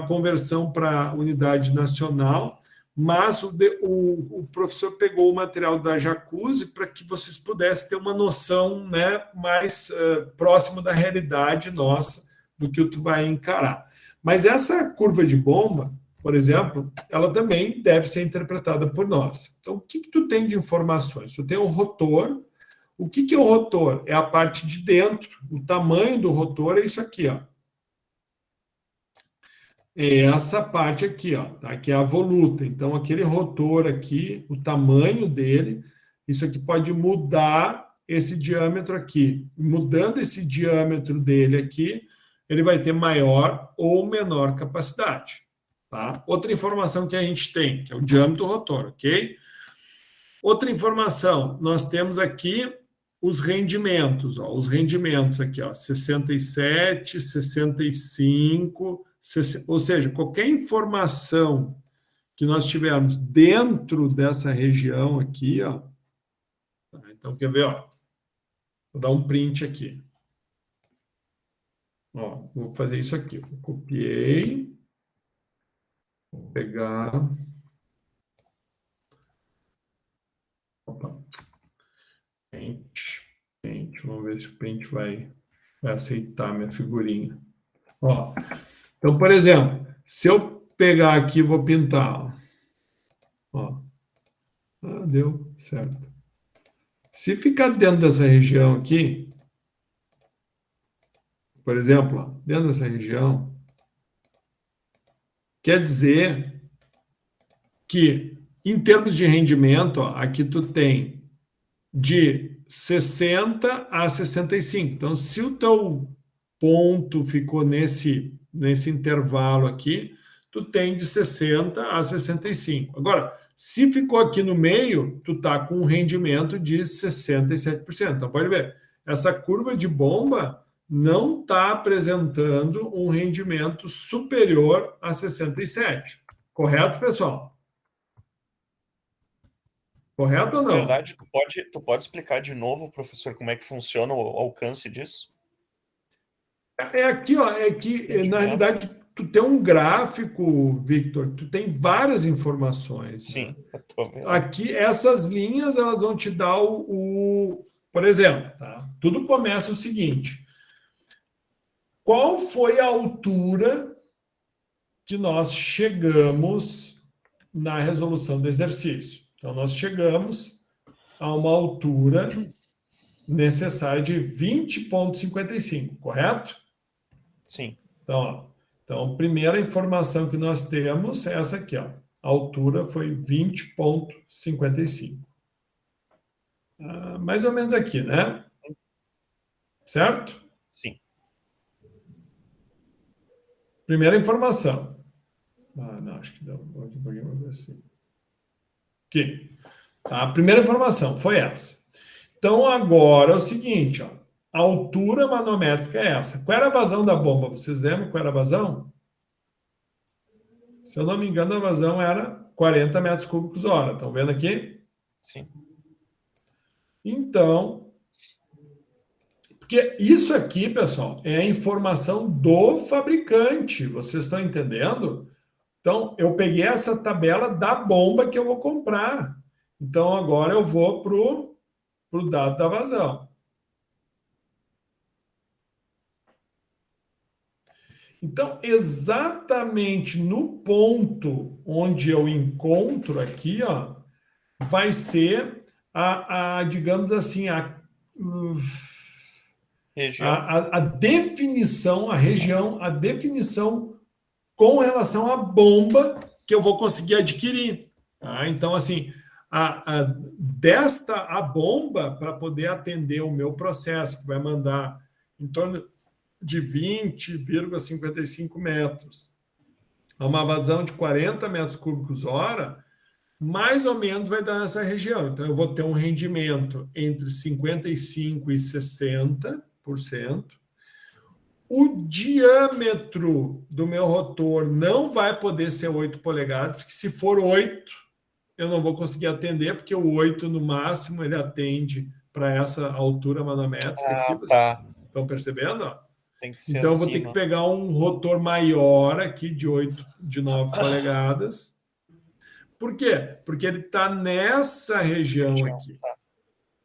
conversão para unidade nacional, mas o professor pegou o material da Jacuzzi para que vocês pudessem ter uma noção, né, mais próxima da realidade nossa, do que tu vai encarar. Mas essa curva de bomba, por exemplo, ela também deve ser interpretada por nós. Então, o que tu tem de informações? Tu tem o rotor. O que é o rotor? É a parte de dentro. O tamanho do rotor é isso aqui, ó. É essa parte aqui, ó, tá? Que é a voluta. Então, aquele rotor aqui, o tamanho dele, isso aqui pode mudar esse diâmetro aqui. Mudando esse diâmetro dele aqui, ele vai ter maior ou menor capacidade. Tá? Outra informação que a gente tem, que é o diâmetro do rotor, ok? Outra informação, nós temos aqui os rendimentos, ó, os rendimentos aqui, ó, 67, 65, 60, ou seja, qualquer informação que nós tivermos dentro dessa região aqui, ó, tá? Então, quer ver, ó, vou dar um print aqui. Ó, vou fazer isso aqui, copiei. Vou pegar. Opa. Paint. Vamos ver se o Paint vai aceitar minha figurinha. Ó. Então, por exemplo, se eu pegar aqui e vou pintar. Ó. Deu certo. Se ficar dentro dessa região aqui, por exemplo, ó, dentro dessa região, quer dizer que, em termos de rendimento, ó, aqui tu tem de 60 a 65. Então, se o teu ponto ficou nesse intervalo aqui, tu tem de 60 a 65. Agora, se ficou aqui no meio, tu tá com um rendimento de 67%. Então, pode ver, essa curva de bomba não está apresentando um rendimento superior a 67. Correto, pessoal? Correto ou não? Na verdade, tu pode explicar de novo, professor, como é que funciona o alcance disso? É aqui, ó, é que, na realidade, tu tem um gráfico, Victor, tu tem várias informações. Sim, né? eu tô vendo. Aqui, essas linhas, elas vão te dar por exemplo, tá? Tudo começa o seguinte. Qual foi a altura que nós chegamos na resolução do exercício? Então, nós chegamos a uma altura necessária de 20,55, correto? Sim. Então, a primeira informação que nós temos é essa aqui, ó. A altura foi 20,55. Mais ou menos aqui, né? Certo? Sim. Primeira informação. Não, acho que deu um pouquinho mais assim. Aqui. A primeira informação foi essa. Então, agora é o seguinte, ó. a altura manométrica é essa. Qual era a vazão da bomba? Vocês lembram qual era a vazão? Se eu não me engano, a vazão era 40 metros cúbicos hora. Estão vendo aqui? Sim. Então, porque isso aqui, pessoal, é a informação do fabricante. Vocês estão entendendo? Então, eu peguei essa tabela da bomba que eu vou comprar. Então, agora eu vou para o dado da vazão. Então, exatamente no ponto onde eu encontro aqui, ó, vai ser digamos assim, Região. a definição, a região, a definição com relação à bomba que eu vou conseguir adquirir. Tá? Então, assim, a bomba, para poder atender o meu processo, que vai mandar em torno de 20,55 metros, a uma vazão de 40 metros cúbicos hora, mais ou menos vai dar nessa região. Então, eu vou ter um rendimento entre 55% e 60%. O diâmetro do meu rotor não vai poder ser 8 polegadas, porque se for 8, eu não vou conseguir atender, porque o 8 no máximo ele atende para essa altura manométrica aqui. Vocês estão percebendo? Tem que ser então, eu acima. vou ter que pegar um rotor maior aqui de 9 polegadas. Por quê? Porque ele está nessa região aqui.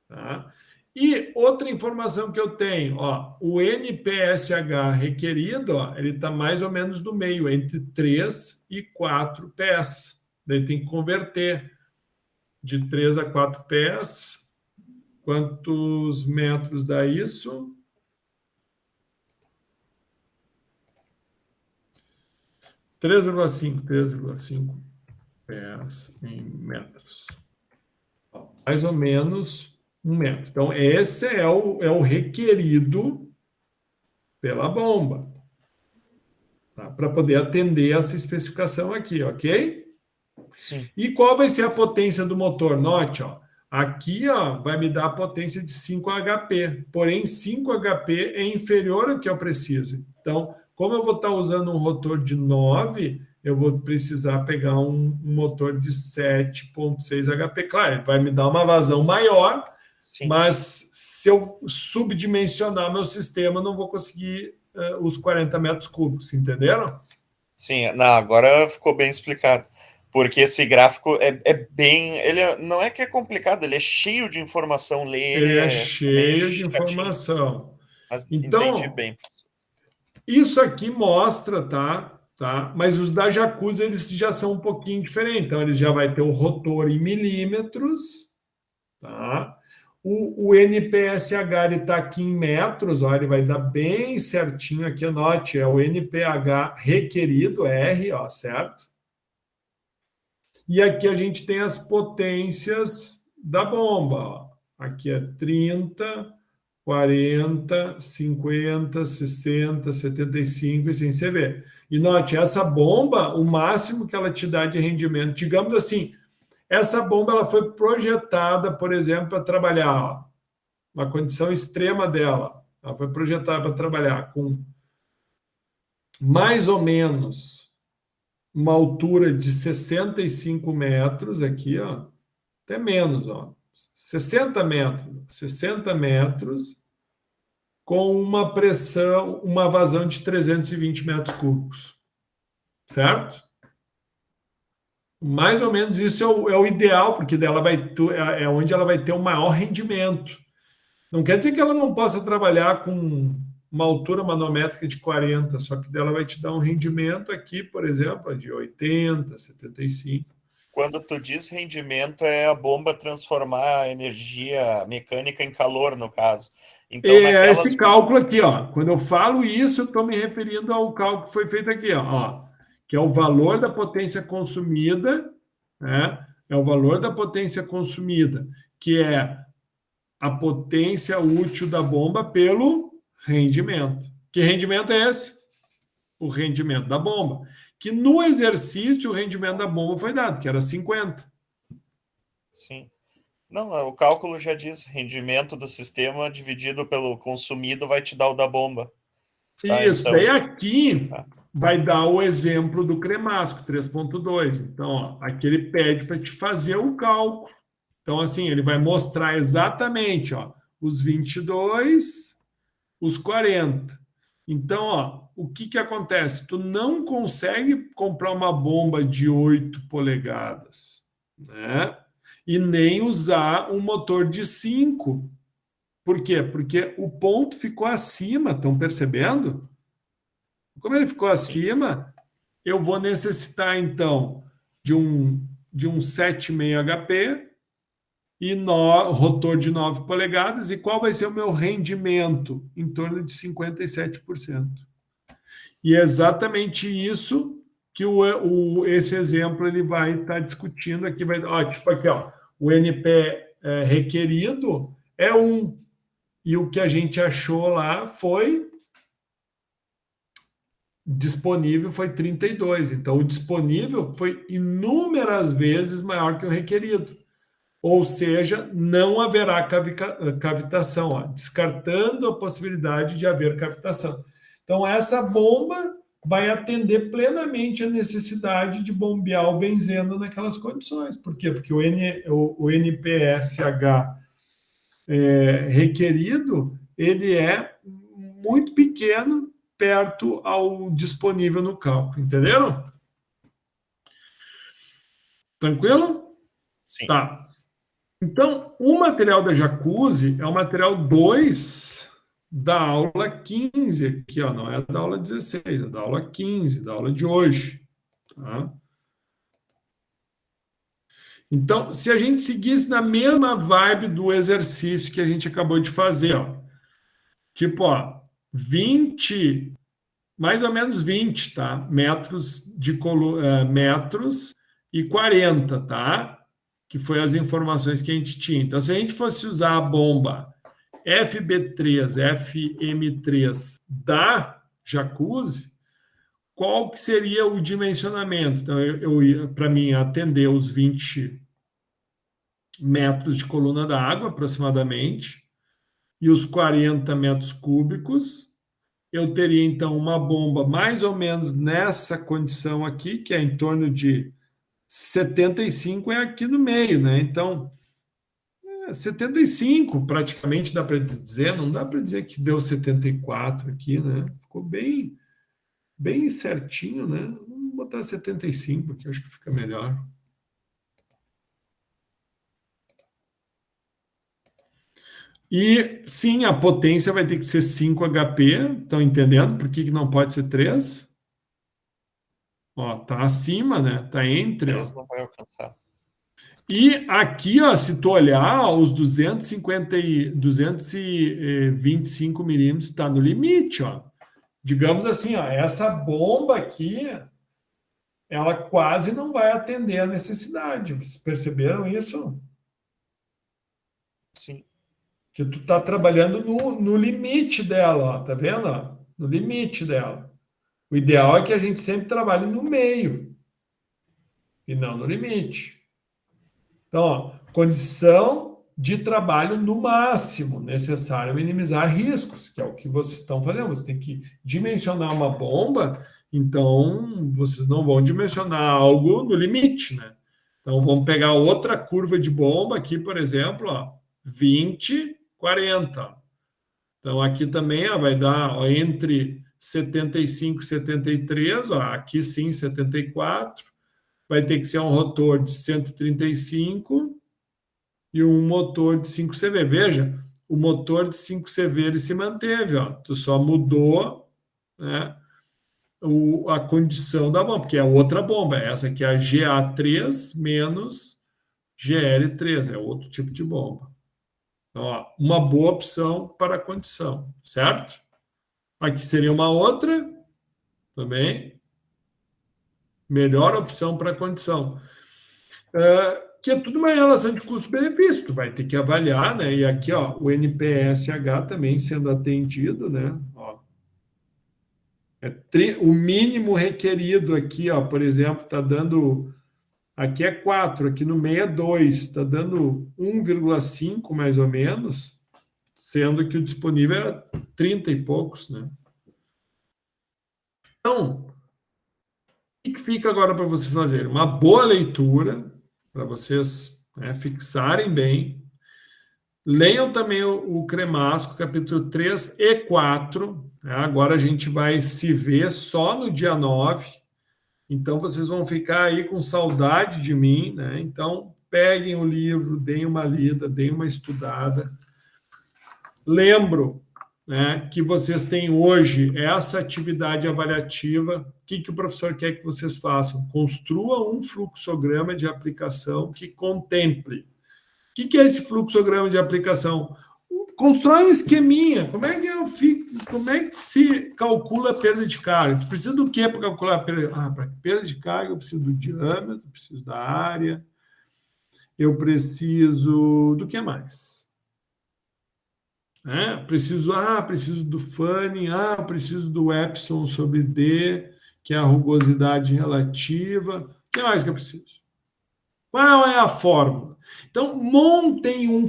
Tá? E outra informação que eu tenho, ó, o NPSH requerido, ó, ele está mais ou menos no meio, entre 3 e 4 pés. Daí tem que converter de 3 a 4 pés. Quantos metros dá isso? 3,5 pés em metros. Mais ou menos 1 metro. Então, esse é o requerido pela bomba. Tá? Para poder atender essa especificação aqui, ok? Sim. E qual vai ser a potência do motor? Note, ó, aqui ó, vai me dar a potência de 5 HP. Porém, 5 HP é inferior ao que eu preciso. Então, como eu vou estar usando um rotor de 9, eu vou precisar pegar um motor de 7,6 HP. Claro, ele vai me dar uma vazão maior, Sim. mas se eu subdimensionar meu sistema, eu não vou conseguir os 40 metros cúbicos, entenderam? Sim, não, agora ficou bem explicado. Porque esse gráfico é bem... Ele não é que é complicado, ele é cheio de informação. Ele é cheio de informação. Mas então, entendi bem. Isso aqui mostra, tá? Mas os da Jacuzzi, eles já são um pouquinho diferentes. Então, ele já vai ter o rotor em milímetros, tá? O NPSH, ele está aqui em metros, ó, ele vai dar bem certinho aqui, anote, é o NPH requerido, R, ó, certo? E aqui a gente tem as potências da bomba, ó. Aqui é 30, 40, 50, 60, 75 e sem CV. E note, essa bomba, o máximo que ela te dá de rendimento, digamos assim, essa bomba ela foi projetada, por exemplo, para trabalhar, ó, uma condição extrema dela. Ela foi projetada para trabalhar com mais ou menos uma altura de 65 metros aqui, ó, até menos, ó, 60 metros, com uma pressão, uma vazão de 320 metros cúbicos. Certo? Mais ou menos isso é o ideal, porque dela é onde ela vai ter o maior rendimento. Não quer dizer que ela não possa trabalhar com uma altura manométrica de 40, só que dela vai te dar um rendimento aqui, por exemplo, de 80, 75. Quando tu diz rendimento, é a bomba transformar a energia mecânica em calor, no caso. Então, esse cálculo aqui, ó. Quando eu falo isso, eu estou me referindo ao cálculo que foi feito aqui, ó, que é o valor da potência consumida, né? É o valor da potência consumida, que é a potência útil da bomba pelo rendimento. Que rendimento é esse? O rendimento da bomba. Que no exercício o rendimento da bomba foi dado, que era 50. Sim. Não, o cálculo já diz, rendimento do sistema dividido pelo consumido vai te dar o da bomba. Tá, Isso, então, daí aqui tá. vai dar o exemplo do cremático, 3.2. Então, ó, aqui ele pede para te fazer o cálculo. Então, assim, ele vai mostrar exatamente, ó, os 22, os 40. Então, ó, o que que acontece? Tu não consegue comprar uma bomba de 8 polegadas, né? E nem usar um motor de 5. Por quê? Porque o ponto ficou acima, estão percebendo? Como ele ficou Sim. acima, eu vou necessitar, então, de um 7,5 HP e rotor de 9 polegadas. E qual vai ser o meu rendimento? Em torno de 57%. E é exatamente isso que esse exemplo ele vai estar discutindo aqui. Tipo aqui, ó, o NP requerido é 1. E o que a gente achou lá foi disponível foi 32. Então, o disponível foi inúmeras vezes maior que o requerido. Ou seja, não haverá cavitação, ó, descartando a possibilidade de haver cavitação. Então, essa bomba vai atender plenamente a necessidade de bombear o benzeno naquelas condições. Por quê? Porque o NPSH requerido, ele é muito pequeno perto ao disponível no campo, entenderam? Tranquilo? Sim. Tá. Então, o material da Jacuzzi é o material 2 da aula 15 aqui, ó, não é da aula 16, é da aula 15, da aula de hoje. Tá? Então, se a gente seguisse na mesma vibe do exercício que a gente acabou de fazer, ó, tipo, ó, 20, mais ou menos 20, tá? Metros e 40, tá? Que foi as informações que a gente tinha. Então, se a gente fosse usar a bomba FB3, FM3 da Jacuzzi, qual que seria o dimensionamento? Então, eu ia, para mim, atender os 20 metros de coluna d'água, aproximadamente, e os 40 metros cúbicos, eu teria, então, uma bomba mais ou menos nessa condição aqui, que é em torno de 75, é aqui no meio, né? Então, 75 praticamente dá para dizer, não dá para dizer que deu 74 aqui, né? Ficou bem, bem certinho, né? Vamos botar 75 aqui, acho que fica melhor. E sim, a potência vai ter que ser 5 HP, estão entendendo por que não pode ser 3? Ó, tá acima, né? Tá entre. 3 não vai alcançar. E aqui, ó, se tu olhar, ó, os 225 milímetros está no limite, ó. Digamos assim, ó, essa bomba aqui, ela quase não vai atender a necessidade. Vocês perceberam isso? Sim. Que tu tá trabalhando no limite dela, ó, tá vendo? Ó? No limite dela. O ideal é que a gente sempre trabalhe no meio e não no limite. Então, ó, condição de trabalho no máximo necessário minimizar riscos, que é o que vocês estão fazendo. Você tem que dimensionar uma bomba, então vocês não vão dimensionar algo no limite, né? Então, vamos pegar outra curva de bomba aqui, por exemplo, ó, 20, 40. Então, aqui também ó, vai dar ó, entre 75 e 73, ó, aqui sim 74, vai ter que ser um rotor de 135 e um motor de 5 CV. Veja, o motor de 5 CV ele se manteve, ó, tu só mudou, né, a condição da bomba, porque é outra bomba, essa aqui é a GA3 menos GL3, é outro tipo de bomba. Então, ó, uma boa opção para a condição, certo? Aqui seria uma outra, também. Melhor opção para a condição. Que é tudo uma relação de custo-benefício. Tu vai ter que avaliar, né? E aqui, ó, o NPSH também sendo atendido, né? Ó, o mínimo requerido aqui, ó, por exemplo, está dando Aqui é 4, aqui no meio é 2, está dando 1,5 mais ou menos, sendo que o disponível era 30 e poucos, né? Então, o que fica agora para vocês fazerem? Uma boa leitura, para vocês, né, fixarem bem. Leiam também o Cremasco, capítulo 3 e 4. Né? Agora a gente vai se ver só no dia 9. Então, vocês vão ficar aí com saudade de mim, né? Então, peguem o livro, deem uma lida, deem uma estudada. Lembro, né, que vocês têm hoje essa atividade avaliativa. O que o professor quer que vocês façam? Construam um fluxograma de aplicação que contemple. O que é esse fluxograma de aplicação? Constrói um esqueminha. Como é que se calcula a perda de carga? Tu precisa do que para calcular a perda? Para perda de carga, eu preciso do diâmetro, preciso da área, eu preciso do que mais? Preciso do Fanning, preciso do Epsilon sobre D, que é a rugosidade relativa. O que mais que eu preciso? Qual é a fórmula? Então, montem um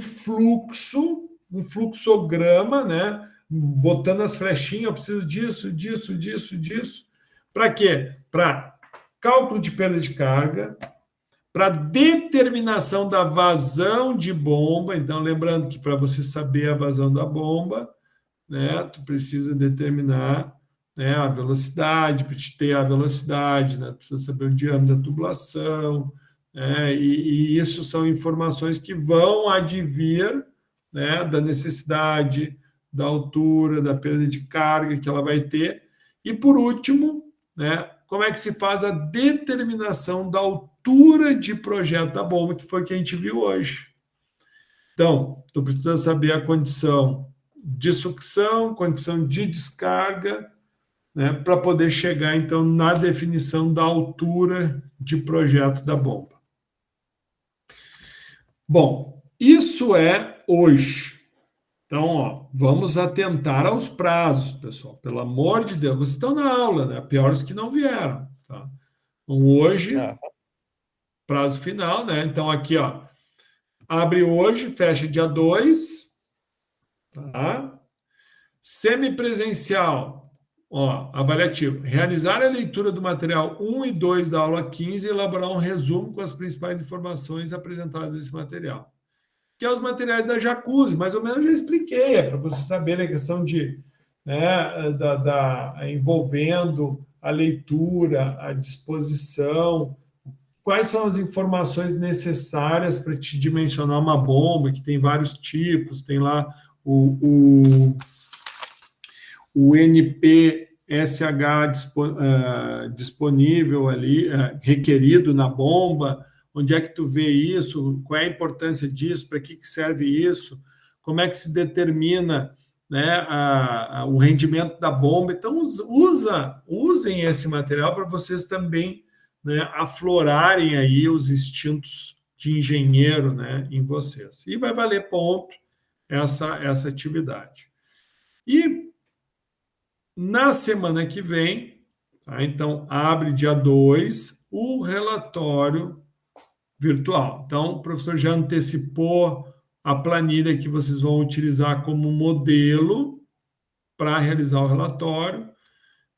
fluxograma, né? Botando as flechinhas, eu preciso disso. Para quê? Para cálculo de perda de carga, para determinação da vazão de bomba. Então, lembrando que para você saber a vazão da bomba, né, tu precisa determinar, né, a velocidade, para te ter a velocidade, né, precisa saber o diâmetro da tubulação, e isso são informações que vão advir, né, da necessidade, da altura, da perda de carga que ela vai ter. E, por último, né, como é que se faz a determinação da altura de projeto da bomba, que foi o que a gente viu hoje. Então, tu precisa saber a condição de sucção, condição de descarga, né, para poder chegar, então, na definição da altura de projeto da bomba. Bom, isso é hoje. Então, vamos atentar aos prazos, pessoal. Pelo amor de Deus, vocês estão na aula, né? Piores que não vieram. Tá? Então, hoje, prazo final, né? Então, aqui, abre hoje, fecha dia 2. Tá? Semipresencial, avaliativo. Realizar a leitura do material 1 e 2 da aula 15 e elaborar um resumo com as principais informações apresentadas nesse material. Que é os materiais da Jacuzzi, mais ou menos eu já expliquei, para vocês saberem a questão de, né, envolvendo a leitura, a disposição, quais são as informações necessárias para te dimensionar uma bomba, que tem vários tipos, tem lá o NP-SH disponível ali, requerido na bomba. Onde é que tu vê isso? Qual é a importância disso? Para que serve isso? Como é que se determina, né, o rendimento da bomba? Então, usem esse material para vocês também, né, aflorarem aí os instintos de engenheiro, né, em vocês. E vai valer ponto essa atividade. E na semana que vem, tá? Então, abre dia 2 o relatório virtual. Então, o professor já antecipou a planilha que vocês vão utilizar como modelo para realizar o relatório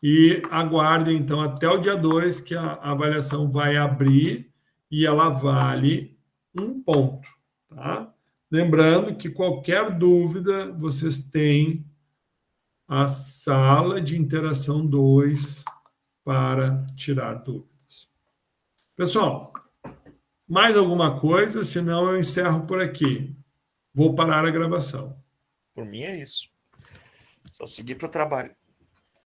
e aguardem, então, até o dia 2 que a avaliação vai abrir e ela vale 1 ponto. Tá? Lembrando que qualquer dúvida, vocês têm a sala de interação 2 para tirar dúvidas. Pessoal, mais alguma coisa? Senão eu encerro por aqui. Vou parar a gravação. Por mim é isso. Só seguir para o trabalho.